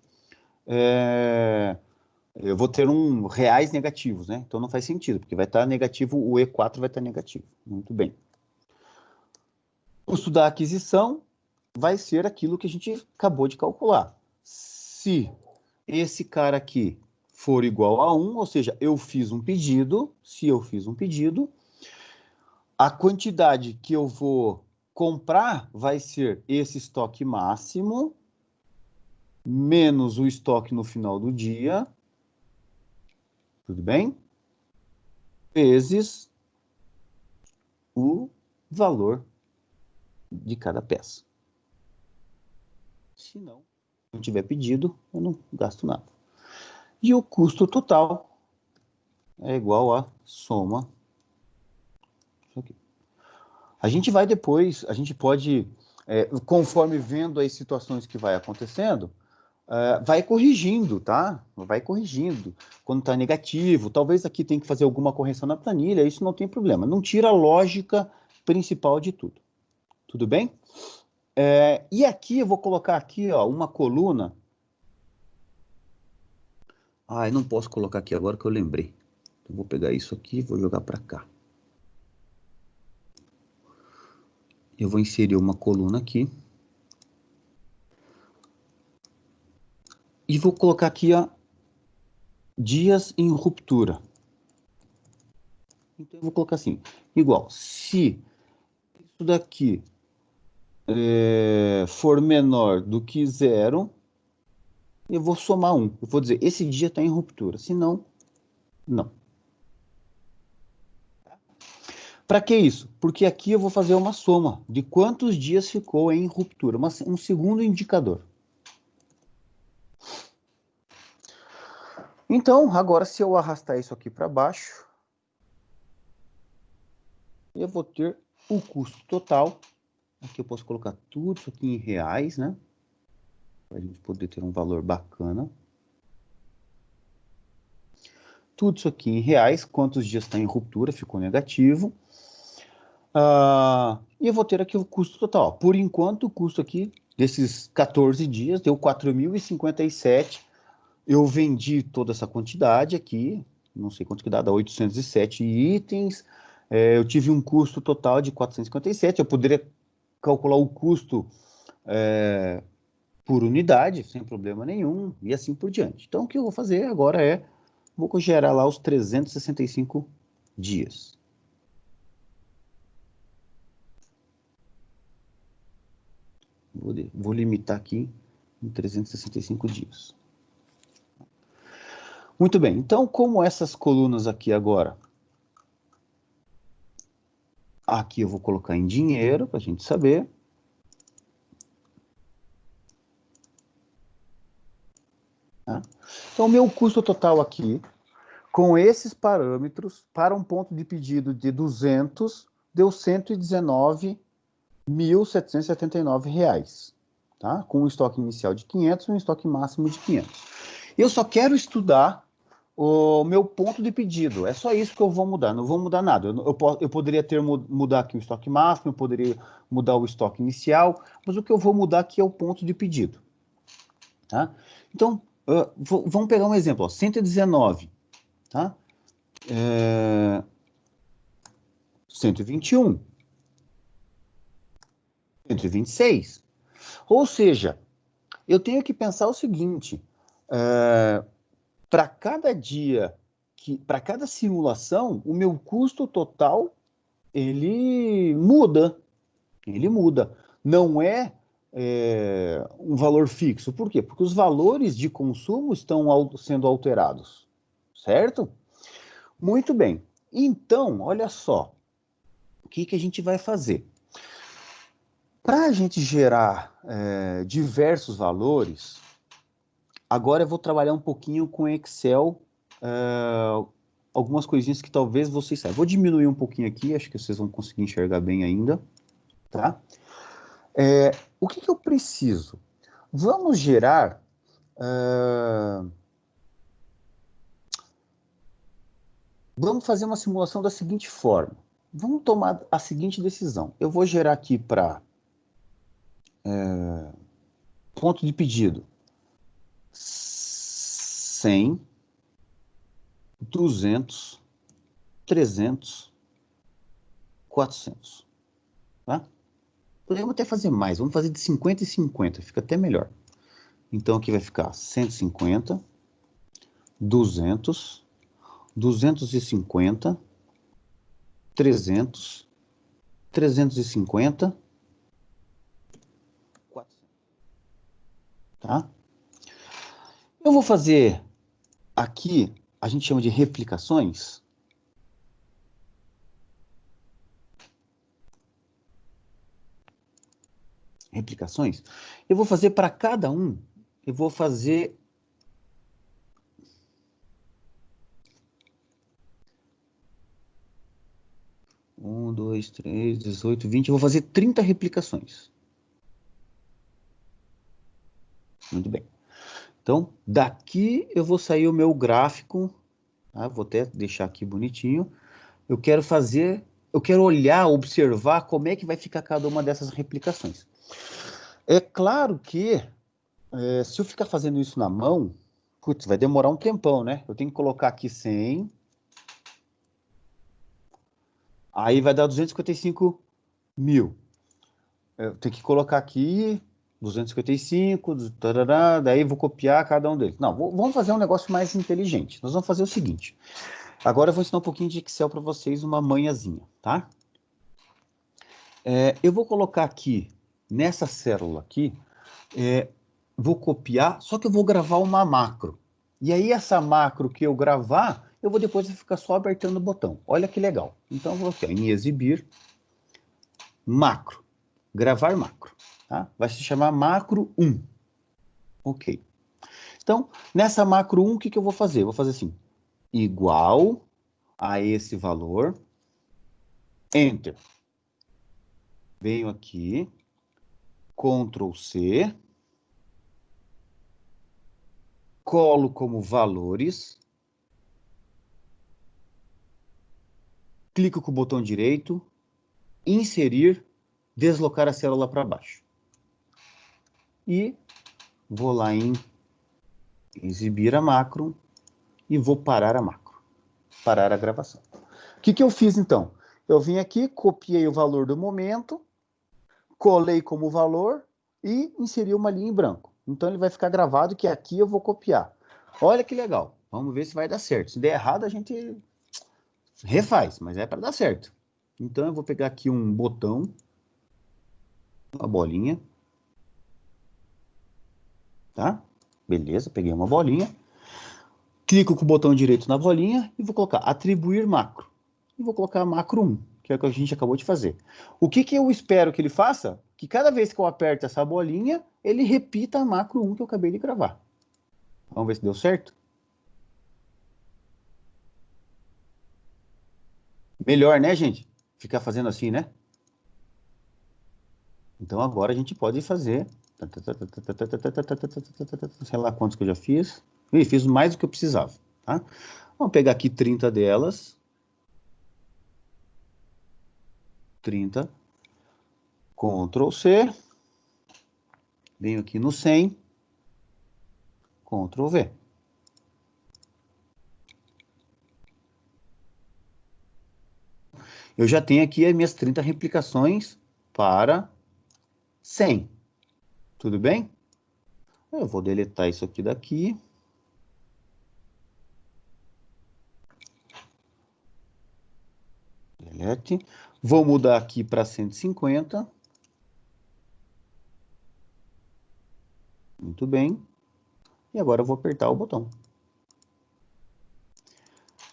eu vou ter reais negativos, né? Então não faz sentido, porque vai estar negativo, o E4 vai estar negativo. Muito bem. O custo da aquisição vai ser aquilo que a gente acabou de calcular. Se esse cara aqui for igual a 1, ou seja, eu fiz um pedido, se eu fiz um pedido, a quantidade que eu vou comprar vai ser esse estoque máximo, menos o estoque no final do dia, tudo bem? Vezes o valor de cada peça. Se não tiver pedido, eu não gasto nada. E o custo total é igual a soma. Isso aqui. A gente vai depois, a gente pode, conforme vendo as situações que vai acontecendo, vai corrigindo, tá? Vai corrigindo. Quando está negativo, talvez aqui tem que fazer alguma correção na planilha, isso não tem problema. Não tira a lógica principal de tudo. Tudo bem? E aqui eu vou colocar aqui, ó, uma coluna. Eu não posso colocar aqui agora que eu lembrei. Eu vou pegar isso aqui e vou jogar para cá. Eu vou inserir uma coluna aqui. E vou colocar aqui, ó, dias em ruptura. Então eu vou colocar assim, igual, se isso daqui for menor do que zero, eu vou somar 1. Eu vou dizer, esse dia está em ruptura. Se não, não. Para que isso? Porque aqui eu vou fazer uma soma de quantos dias ficou em ruptura. Um segundo indicador. Então, agora se eu arrastar isso aqui para baixo, eu vou ter o custo total. Aqui eu posso colocar tudo isso aqui em reais, né? Para a gente poder ter um valor bacana. Tudo isso aqui em reais, quantos dias está em ruptura, ficou negativo. E eu vou ter aqui o custo total. Por enquanto, o custo aqui desses 14 dias deu 4.057. Eu vendi toda essa quantidade aqui, não sei quanto que dá 807 itens. Eu tive um custo total de 457. Eu poderia calcular o custo por unidade, sem problema nenhum, e assim por diante. Então, o que eu vou fazer agora vou gerar lá os 365 dias. Vou limitar aqui em 365 dias. Muito bem, então como essas colunas aqui agora, aqui eu vou colocar em dinheiro, para a gente saber. Tá? Então o meu custo total aqui, com esses parâmetros, para um ponto de pedido de 200, deu R$ 119.779, tá? Com um estoque inicial de 500 e um estoque máximo de 500. Eu só quero estudar o meu ponto de pedido. É só isso que eu vou mudar, não vou mudar nada. Eu poderia mudar aqui o estoque máximo, eu poderia mudar o estoque inicial, mas o que eu vou mudar aqui é o ponto de pedido. Tá? Então, vamos pegar um exemplo, ó, 119, tá? 121, 126. Ou seja, eu tenho que pensar o seguinte, para cada dia, para cada simulação, o meu custo total, ele muda. Ele muda. Não é um valor fixo. Por quê? Porque os valores de consumo estão sendo alterados. Certo? Muito bem. Então, olha só. O que a gente vai fazer? Para a gente gerar diversos valores, agora eu vou trabalhar um pouquinho com Excel, algumas coisinhas que talvez vocês saibam. Vou diminuir um pouquinho aqui, acho que vocês vão conseguir enxergar bem ainda, tá? O que eu preciso? Vamos gerar vamos fazer uma simulação da seguinte forma. Vamos tomar a seguinte decisão. Eu vou gerar aqui para ponto de pedido 100, 200, 300, 400. Tá? Podemos até fazer mais. Vamos fazer de 50 e 50. Fica até melhor. Então aqui vai ficar 150, 200, 250, 300, 350, 400. Tá? Eu vou fazer aqui, a gente chama de replicações. Replicações. Eu vou fazer para cada um, eu vou fazer 1, 2, 3, 18, 20. Eu vou fazer 30 replicações. Muito bem. Então, daqui eu vou sair o meu gráfico. Tá? Vou até deixar aqui bonitinho. Eu quero olhar, observar como é que vai ficar cada uma dessas replicações. É claro que, se eu ficar fazendo isso na mão, putz, vai demorar um tempão, né? Eu tenho que colocar aqui 100. Aí vai dar 255 mil. Eu tenho que colocar aqui 255, tarará, daí vou copiar cada um deles. Não, vamos fazer um negócio mais inteligente. Nós vamos fazer o seguinte. Agora eu vou ensinar um pouquinho de Excel para vocês, uma manhãzinha, tá? Eu vou colocar aqui, nessa célula aqui, vou copiar, só que eu vou gravar uma macro. E aí essa macro que eu gravar, eu vou depois ficar só apertando o botão. Olha que legal. Então eu vou aqui, em exibir, macro, gravar macro. Tá? Vai se chamar macro 1. Ok. Então, nessa macro 1, o que eu vou fazer? Eu vou fazer assim, igual a esse valor, Enter. Venho aqui, Ctrl C, colo como valores, clico com o botão direito, inserir, deslocar a célula para baixo. E vou lá em exibir a macro e vou parar a macro, parar a gravação. O que eu fiz então? Eu vim aqui, copiei o valor do momento, colei como valor e inseri uma linha em branco. Então ele vai ficar gravado que aqui eu vou copiar. Olha que legal. Vamos ver se vai dar certo. Se der errado, a gente refaz, mas é para dar certo. Então eu vou pegar aqui um botão, uma bolinha. Tá? Beleza, peguei uma bolinha. Clico com o botão direito na bolinha e vou colocar atribuir macro. E vou colocar macro 1, que é o que a gente acabou de fazer. O que eu espero que ele faça? Que cada vez que eu aperto essa bolinha, ele repita a macro 1 que eu acabei de gravar. Vamos ver se deu certo? Melhor, né, gente? Ficar fazendo assim, né? Então agora a gente pode fazer... Sei lá quantos que eu já fiz. Ih, fiz mais do que eu precisava. tá? Vamos pegar aqui 30 delas. 30. Ctrl C. Venho aqui no 100. Ctrl V. Eu já tenho aqui as minhas 30 replicações para 100. Tudo bem? Eu vou deletar isso aqui daqui. Delete. Vou mudar aqui para 150. Muito bem. E agora eu vou apertar o botão.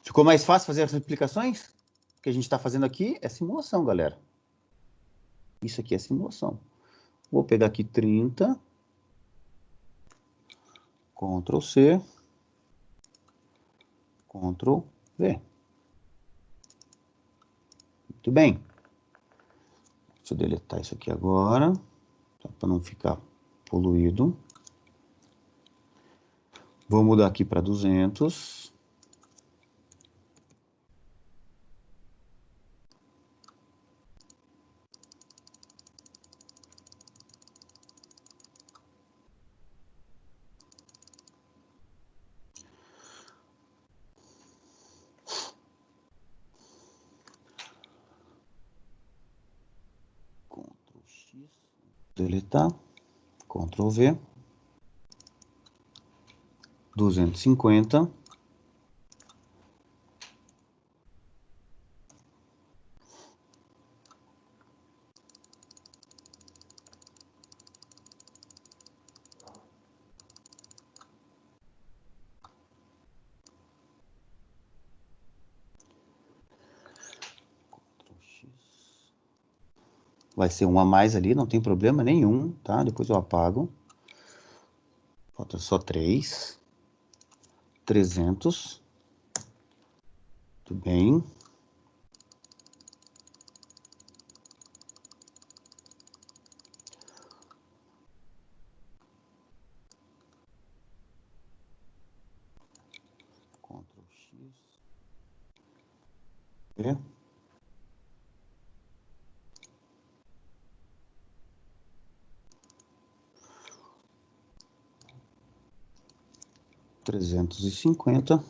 Ficou mais fácil fazer as replicações? O que a gente está fazendo aqui é simulação, galera. Isso aqui é simulação. Vou pegar aqui 30. Ctrl C. Ctrl V. Muito bem. Deixa eu deletar isso aqui agora, para não ficar poluído. Vou mudar aqui para 200. Ctrl X. Deletar. Ctrl V. 250. Vai ser um a mais ali, não tem problema nenhum, tá? Depois eu apago. Falta só 3. 300. Tudo bem. Ctrl X. V. Trezentos e cinquenta.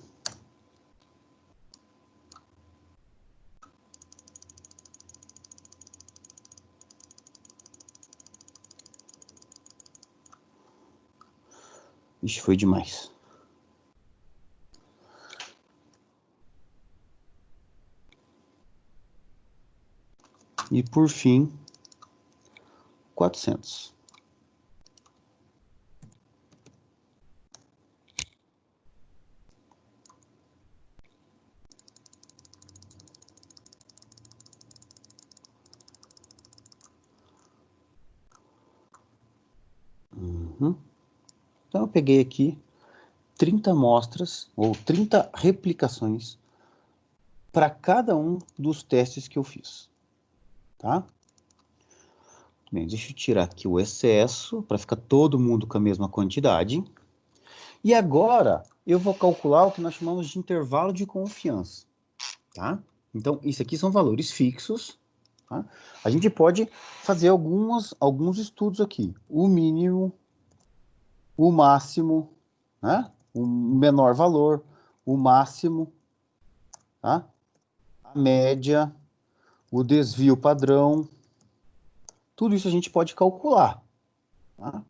Ixi, foi demais. E por fim, 400. Então eu peguei aqui 30 amostras ou 30 replicações para cada um dos testes que eu fiz, tá? Bem, deixa eu tirar aqui o excesso para ficar todo mundo com a mesma quantidade. E agora eu vou calcular o que nós chamamos de intervalo de confiança, tá? Então, isso aqui são valores fixos, tá? A gente pode fazer alguns estudos aqui. O mínimo, o máximo, né? O menor valor, o máximo, tá? A média, o desvio padrão, tudo isso a gente pode calcular, tá?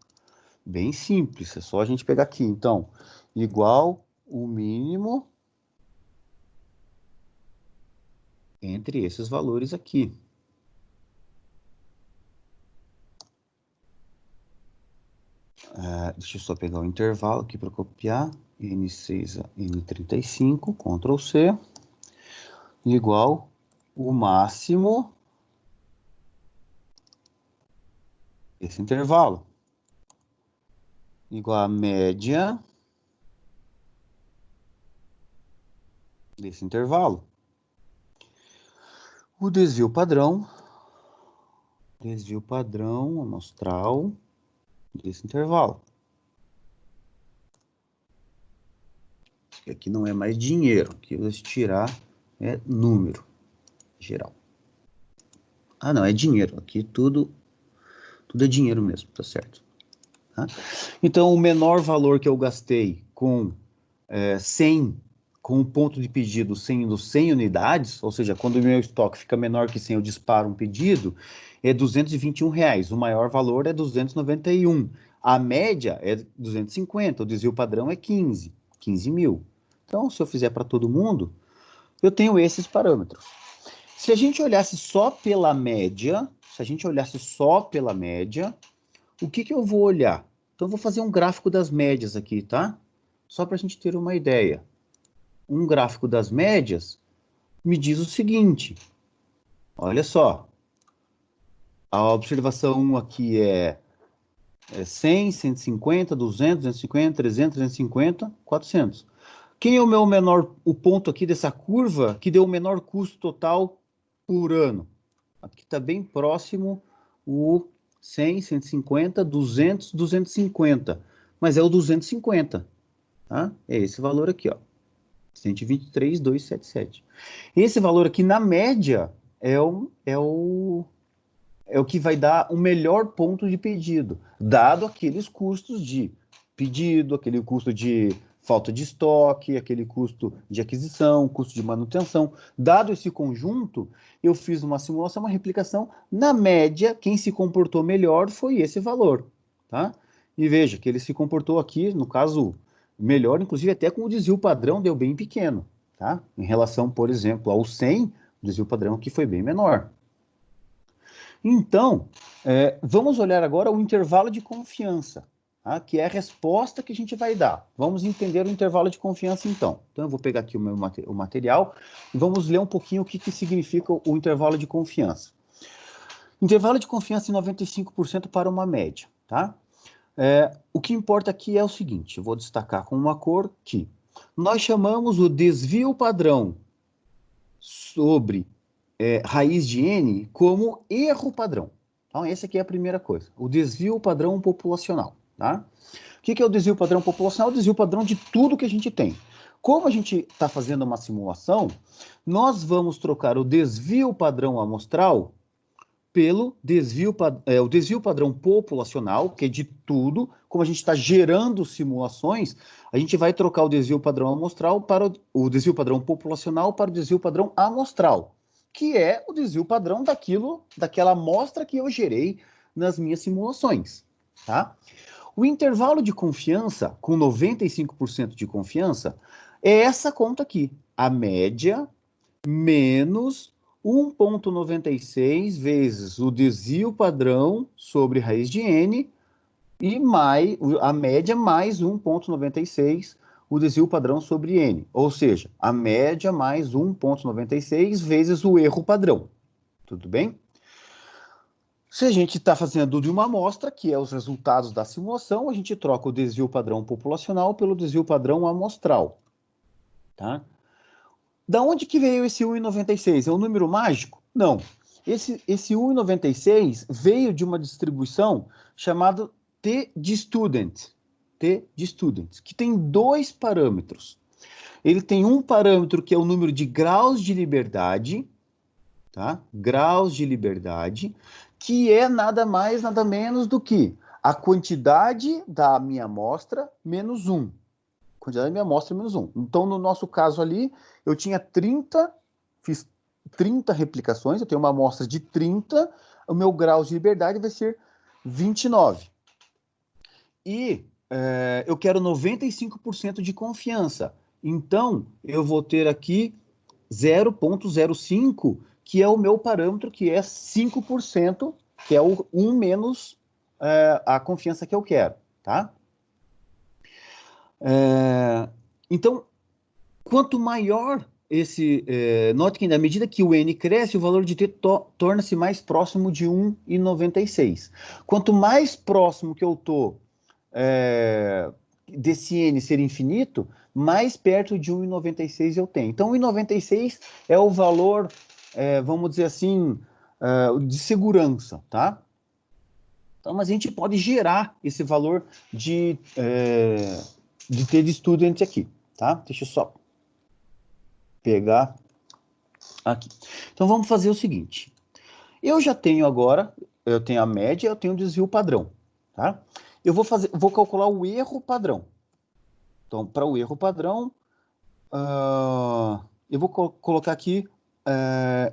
Bem simples, é só a gente pegar aqui, então, igual o mínimo entre esses valores aqui. Deixa eu só pegar o intervalo aqui para copiar, N6 a N35, Ctrl C, igual o máximo, esse intervalo, igual a média desse intervalo. O desvio padrão amostral desse intervalo. Aqui não é mais dinheiro, aqui eu vou tirar número geral. Ah, não, é dinheiro. Aqui tudo é dinheiro mesmo, tá certo. Tá? Então, o menor valor que eu gastei com 100, com o ponto de pedido sendo 100 unidades, ou seja, quando o meu estoque fica menor que 100, eu disparo um pedido, é R$221. O maior valor é 291. A média é 250, o desvio padrão é 15 mil. Então, se eu fizer para todo mundo, eu tenho esses parâmetros. Se a gente olhasse só pela média, o que eu vou olhar? Então, eu vou fazer um gráfico das médias aqui, tá? Só para a gente ter uma ideia. Um gráfico das médias me diz o seguinte. Olha só. A observação 1 aqui é 100, 150, 200, 250, 300, 350, 400. Quem é o ponto aqui dessa curva que deu o menor custo total por ano? Aqui está bem próximo o 100, 150, 200, 250. Mas é o 250, tá? É esse valor aqui, ó. 123,277. Esse valor aqui, na média, é o que vai dar o melhor ponto de pedido, dado aqueles custos de pedido, aquele custo de falta de estoque, aquele custo de aquisição, custo de manutenção. Dado esse conjunto, eu fiz uma simulação, uma replicação. Na média, quem se comportou melhor foi esse valor, tá? E veja que ele se comportou aqui, no caso, melhor, inclusive até com o desvio padrão deu bem pequeno, tá? Em relação, por exemplo, ao 100, o desvio padrão aqui foi bem menor. Então, vamos olhar agora o intervalo de confiança, tá? Que é a resposta que a gente vai dar. Vamos entender o intervalo de confiança, então. Então, eu vou pegar aqui o material e vamos ler um pouquinho o que significa o intervalo de confiança. Intervalo de confiança em 95% para uma média, tá? O que importa aqui é o seguinte, eu vou destacar com uma cor que nós chamamos o desvio padrão sobre raiz de N como erro padrão. Então, essa aqui é a primeira coisa, o desvio padrão populacional, tá? O que é o desvio padrão populacional? O desvio padrão de tudo que a gente tem. Como a gente está fazendo uma simulação, nós vamos trocar o desvio padrão amostral pelo o desvio padrão populacional, que é de tudo. Como a gente está gerando simulações, a gente vai trocar o desvio padrão amostral para o desvio padrão populacional para o desvio padrão amostral, que é o desvio padrão daquela amostra que eu gerei nas minhas simulações, tá? O intervalo de confiança, com 95% de confiança, é essa conta aqui, a média menos 1,96 vezes o desvio padrão sobre raiz de N e a média mais 1,96 o desvio padrão sobre N. Ou seja, a média mais 1,96 vezes o erro padrão. Tudo bem? Se a gente está fazendo de uma amostra, que é os resultados da simulação, a gente troca o desvio padrão populacional pelo desvio padrão amostral. Tá? Da onde que veio esse 1,96? É um número mágico? Não. Esse 1,96 veio de uma distribuição chamada T de Student, que tem dois parâmetros. Ele tem um parâmetro que é o número de graus de liberdade, tá? Graus de liberdade, que é nada mais, nada menos do que a quantidade da minha amostra menos 1. Quantidade da minha amostra menos 1. Então, no nosso caso ali, eu tinha 30, fiz 30 replicações, eu tenho uma amostra de 30, o meu grau de liberdade vai ser 29. E eu quero 95% de confiança. Então, eu vou ter aqui 0,05, que é o meu parâmetro, que é 5%, que é o 1 menos a confiança que eu quero, tá? Então, quanto maior note que na medida que o N cresce, o valor de T torna-se mais próximo de 1,96. Quanto mais próximo que eu estou desse N ser infinito, mais perto de 1,96 eu tenho. Então, 1,96 é o valor, vamos dizer assim, de segurança, tá? Então, mas a gente pode gerar esse valor de T de student aqui, tá? Deixa eu só pegar aqui. Então, vamos fazer o seguinte. Eu já tenho agora, eu tenho a média, eu tenho o desvio padrão, tá? Eu vou calcular o erro padrão. Então, para o erro padrão, eu vou colocar aqui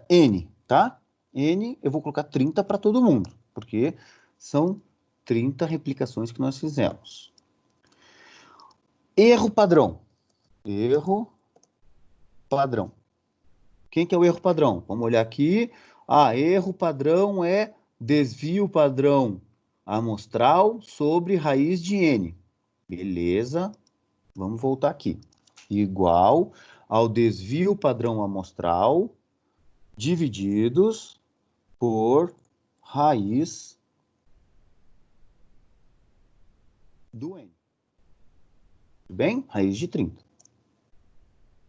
N, tá? N, eu vou colocar 30 para todo mundo, porque são 30 replicações que nós fizemos. Erro padrão. Erro padrão. Quem que é o erro padrão? Vamos olhar aqui. Erro padrão é desvio padrão amostral sobre raiz de N. Beleza. Vamos voltar aqui. Igual ao desvio padrão amostral divididos por raiz do N. Tudo bem? Raiz de 30.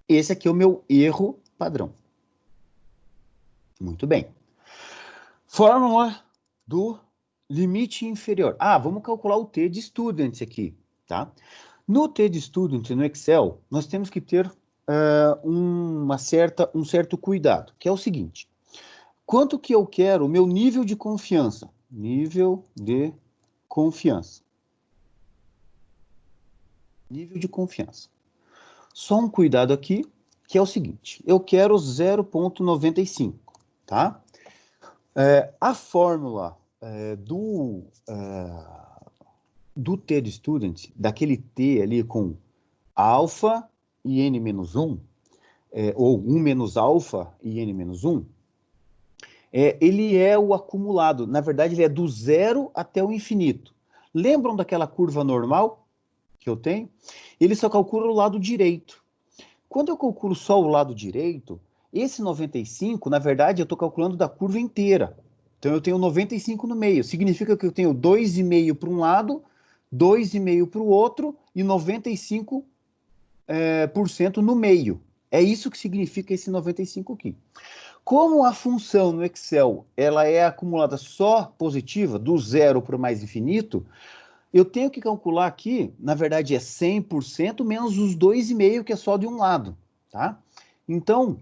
Esse aqui é o meu erro padrão. Muito bem. Fórmula do limite inferior. Vamos calcular o T de student aqui, tá? No T de student, no Excel, nós temos que ter um certo cuidado, que é o seguinte. Quanto que eu quero o meu nível de confiança? Nível de confiança. Nível de confiança. Só um cuidado aqui, que é o seguinte. Eu quero 0,95, tá? A fórmula do T de student, daquele T ali com alfa e n menos 1, ou 1 menos alfa e n menos 1, ele é o acumulado. Na verdade, ele é do zero até o infinito. Lembram daquela curva normal que eu tenho? Ele só calcula o lado direito. Quando eu calculo só o lado direito, esse 95, na verdade, eu estou calculando da curva inteira. Então, eu tenho 95 no meio. Significa que eu tenho 2,5 para um lado, 2,5 para o outro e 95% no meio. É isso que significa esse 95 aqui. Como a função no Excel ela é acumulada só positiva, do zero para o mais infinito, eu tenho que calcular aqui, na verdade é 100% menos os 2,5, que é só de um lado, tá? Então,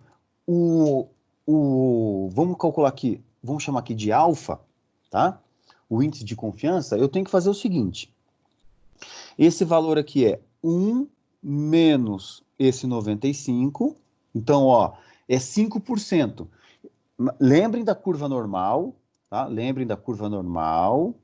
vamos calcular aqui, vamos chamar aqui de alfa, tá? O índice de confiança, eu tenho que fazer o seguinte. Esse valor aqui é 1 menos esse 95, então, é 5%. Lembrem da curva normal, tá? Lembrem da curva normal.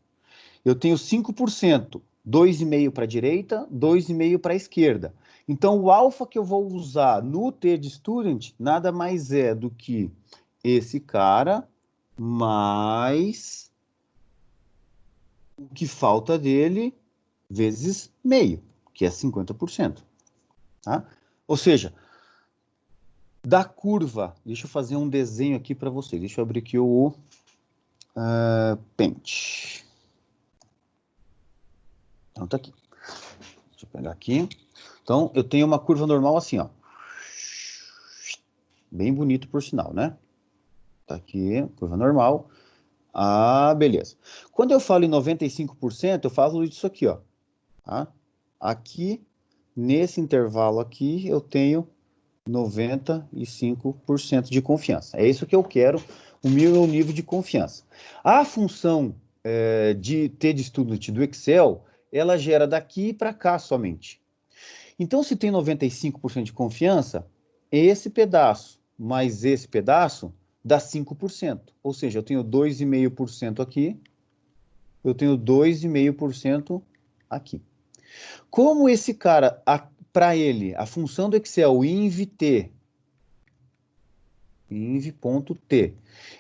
Eu tenho 5%, 2,5 para a direita, 2,5 para a esquerda. Então, o alfa que eu vou usar no T de student nada mais é do que esse cara mais o que falta dele vezes meio, que é 50%. Tá? Ou seja, da curva, deixa eu fazer um desenho aqui para vocês. Deixa eu abrir aqui o Paint. Então, tá aqui. Deixa eu pegar aqui. Então, eu tenho uma curva normal assim, ó. Bem bonito, por sinal, né? Tá aqui, curva normal. Beleza. Quando eu falo em 95%, eu falo isso aqui, ó. Tá? Aqui, nesse intervalo aqui, eu tenho 95% de confiança. É isso que eu quero, o meu nível de confiança. A função de T de student do Excel, ela gera daqui para cá somente. Então, se tem 95% de confiança, esse pedaço mais esse pedaço dá 5%. Ou seja, eu tenho 2,5% aqui, eu tenho 2,5% aqui. Como esse cara, para ele, a função do Excel inv.t,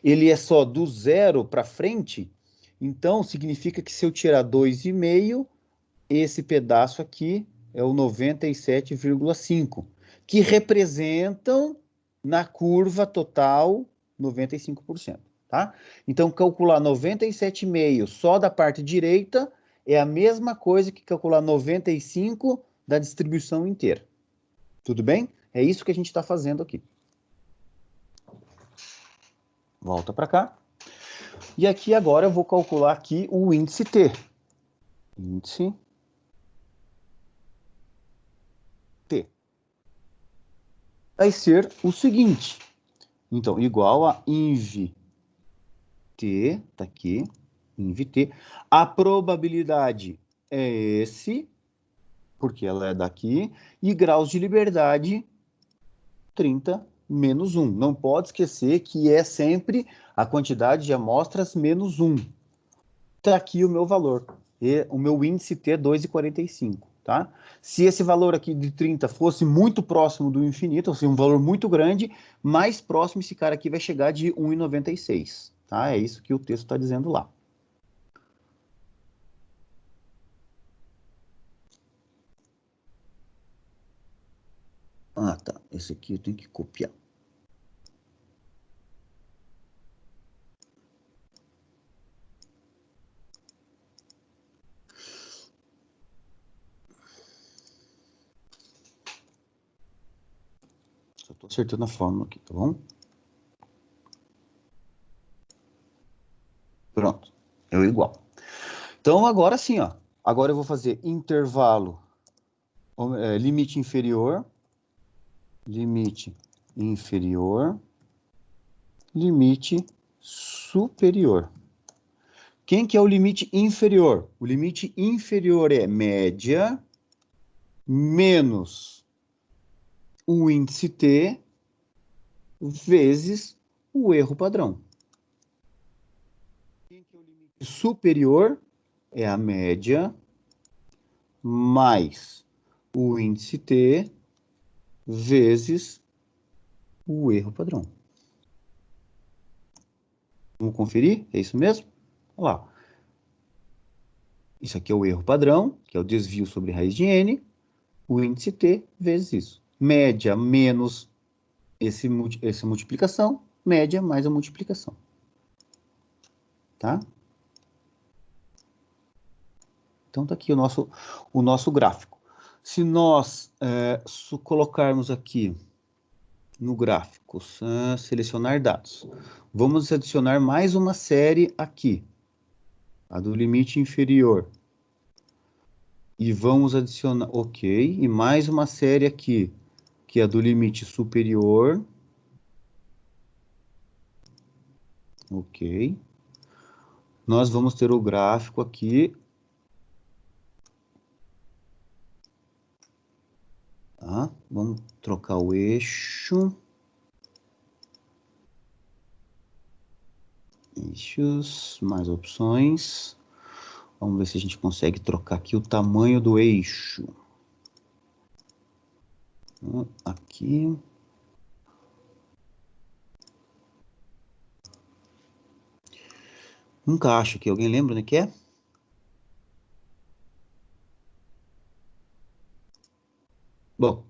ele é só do zero para frente, então significa que se eu tirar 2,5, esse pedaço aqui é o 97,5, que representam na curva total 95%, tá? Então, calcular 97,5 só da parte direita é a mesma coisa que calcular 95 da distribuição inteira. Tudo bem? É isso que a gente está fazendo aqui. Volta para cá. E aqui agora eu vou calcular aqui o índice T. Índice T. vai ser o seguinte. Então, igual a inv t, tá aqui, inv t. A probabilidade é esse, porque ela é daqui, e graus de liberdade, 30 menos 1. Não pode esquecer que é sempre a quantidade de amostras menos 1. Está aqui o meu valor. E o meu índice T é 2,45. Tá? Se esse valor aqui de 30 fosse muito próximo do infinito, ou seja, um valor muito grande, mais próximo esse cara aqui vai chegar de 1,96. Tá? É isso que o texto está dizendo lá. Ah, tá. Esse aqui eu tenho que copiar. Só estou acertando a fórmula aqui, tá bom? Pronto. É o igual. Então, agora sim, ó. Agora eu vou fazer intervalo, limite inferior, limite inferior, limite superior. Quem que é o limite inferior? O limite inferior é média menos o índice T vezes o erro padrão. Quem que é o limite superior? É a média mais o índice T vezes o erro padrão. Vamos conferir? É isso mesmo? Olha lá. Isso aqui é o erro padrão, que é o desvio sobre raiz de n, o índice t vezes isso. Média menos essa multiplicação, média mais a multiplicação. Tá? Então, tá aqui o nosso gráfico. Se nós colocarmos aqui no gráfico, selecionar dados, vamos adicionar mais uma série aqui, a do limite inferior. E vamos adicionar, ok, e mais uma série aqui, que é a do limite superior. Ok. Nós vamos ter o gráfico aqui. Tá? Vamos trocar o eixo. Eixos, mais opções. Vamos ver se a gente consegue trocar aqui o tamanho do eixo. Aqui. Nunca acho que alguém lembra, né, que é? Bom,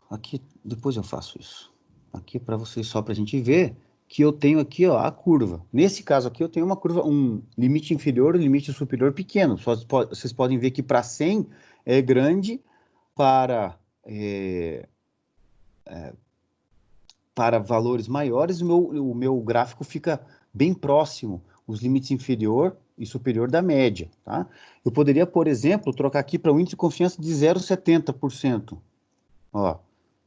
aqui depois eu faço isso. Aqui para vocês, só para a gente ver que eu tenho aqui, ó, a curva. Nesse caso aqui eu tenho uma curva, um limite inferior e limite superior pequeno. Vocês podem ver que para 100 é grande, para para valores maiores, o meu gráfico fica bem próximo, os limites inferior e superior da média, tá? Eu poderia, por exemplo, trocar aqui para o índice de confiança de 0,70%. Ó,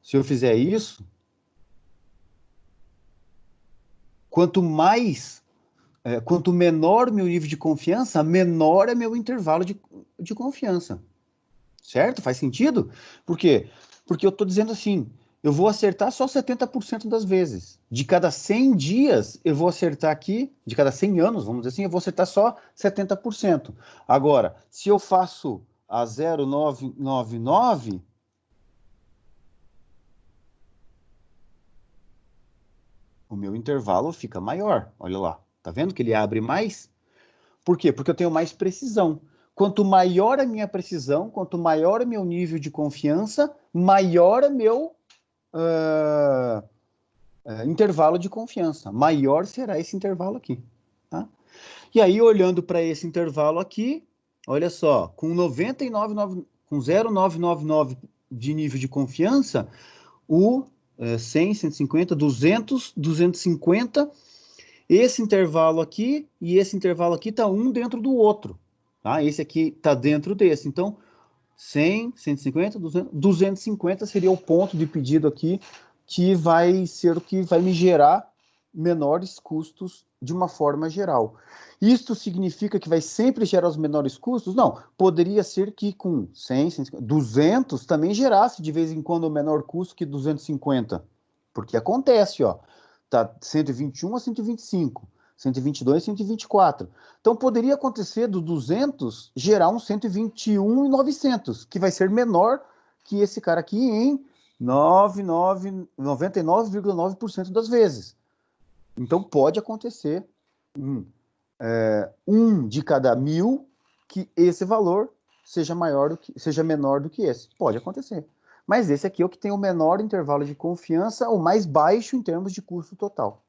se eu fizer isso, quanto menor meu nível de confiança, menor é meu intervalo de confiança. Certo? Faz sentido? Por quê? Porque eu estou dizendo assim, eu vou acertar só 70% das vezes. De cada 100 dias, eu vou acertar aqui, de cada 100 anos, vamos dizer assim, eu vou acertar só 70%. Agora, se eu faço a 0,999, o meu intervalo fica maior. Olha lá. Tá vendo que ele abre mais? Por quê? Porque eu tenho mais precisão. Quanto maior a minha precisão, quanto maior o meu nível de confiança, maior é meu intervalo de confiança. Maior será esse intervalo aqui. Tá? E aí, olhando para esse intervalo aqui, olha só, com 0,999 de nível de confiança, o 100, 150, 200, 250, esse intervalo aqui e esse intervalo aqui está um dentro do outro. Tá? Esse aqui está dentro desse. Então, 100, 150, 200, 250 seria o ponto de pedido aqui, que vai ser o que vai me gerar menores custos de uma forma geral. Isto significa que vai sempre gerar os menores custos? Não, poderia ser que com 100, 150, 200 também gerasse de vez em quando o menor custo que 250, porque acontece, ó, tá 121 a 125, 122 a 124. Então poderia acontecer do 200 gerar um 121,900, que vai ser menor que esse cara aqui em 99,9% das vezes. Então pode acontecer um de cada 1.000 que esse valor seja menor do que esse. Pode acontecer. Mas esse aqui é o que tem o menor intervalo de confiança, o mais baixo em termos de custo total.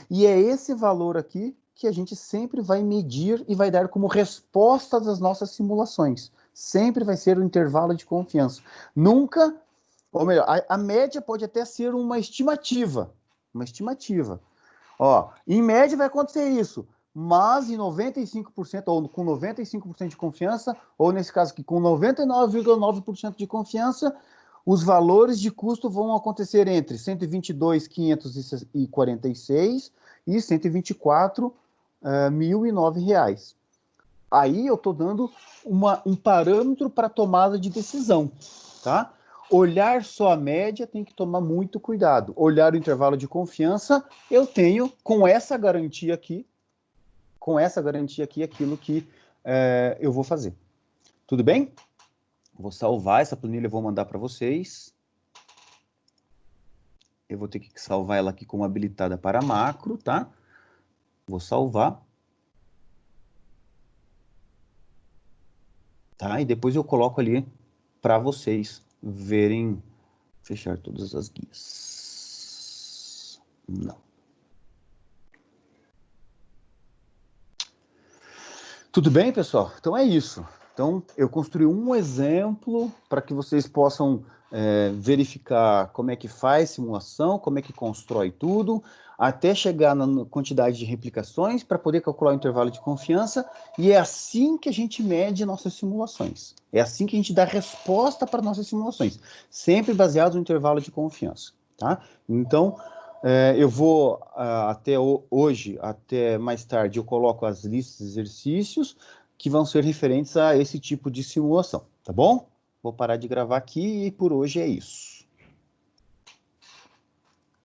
E é esse valor aqui que a gente sempre vai medir e vai dar como resposta das nossas simulações. Sempre vai ser o intervalo de confiança. Nunca, ou melhor, a média pode até ser uma estimativa. Uma estimativa. Ó, em média vai acontecer isso, mas em 95%, ou com 95% de confiança, ou nesse caso aqui com 99,9% de confiança, os valores de custo vão acontecer entre 122.546 e 124.009 reais. Aí eu estou dando um parâmetro para tomada de decisão, tá? Olhar só a média tem que tomar muito cuidado. Olhar o intervalo de confiança, eu tenho com essa garantia aqui, aquilo que eu vou fazer. Tudo bem? Vou salvar essa planilha, vou mandar para vocês. Eu vou ter que salvar ela aqui como habilitada para macro, tá? Vou salvar. Tá? E depois eu coloco ali para vocês verem. Fechar todas as guias. Não. Tudo bem, pessoal? Então é isso. Então, eu construí um exemplo para que vocês possam verificar como é que faz simulação, como é que constrói tudo, até chegar na quantidade de replicações para poder calcular o intervalo de confiança, e é assim que a gente mede nossas simulações. É assim que a gente dá resposta para nossas simulações, sempre baseado no intervalo de confiança, tá? Então, eu vou até hoje, até mais tarde, eu coloco as listas de exercícios que vão ser referentes a esse tipo de simulação, tá bom? Vou parar de gravar aqui e por hoje é isso.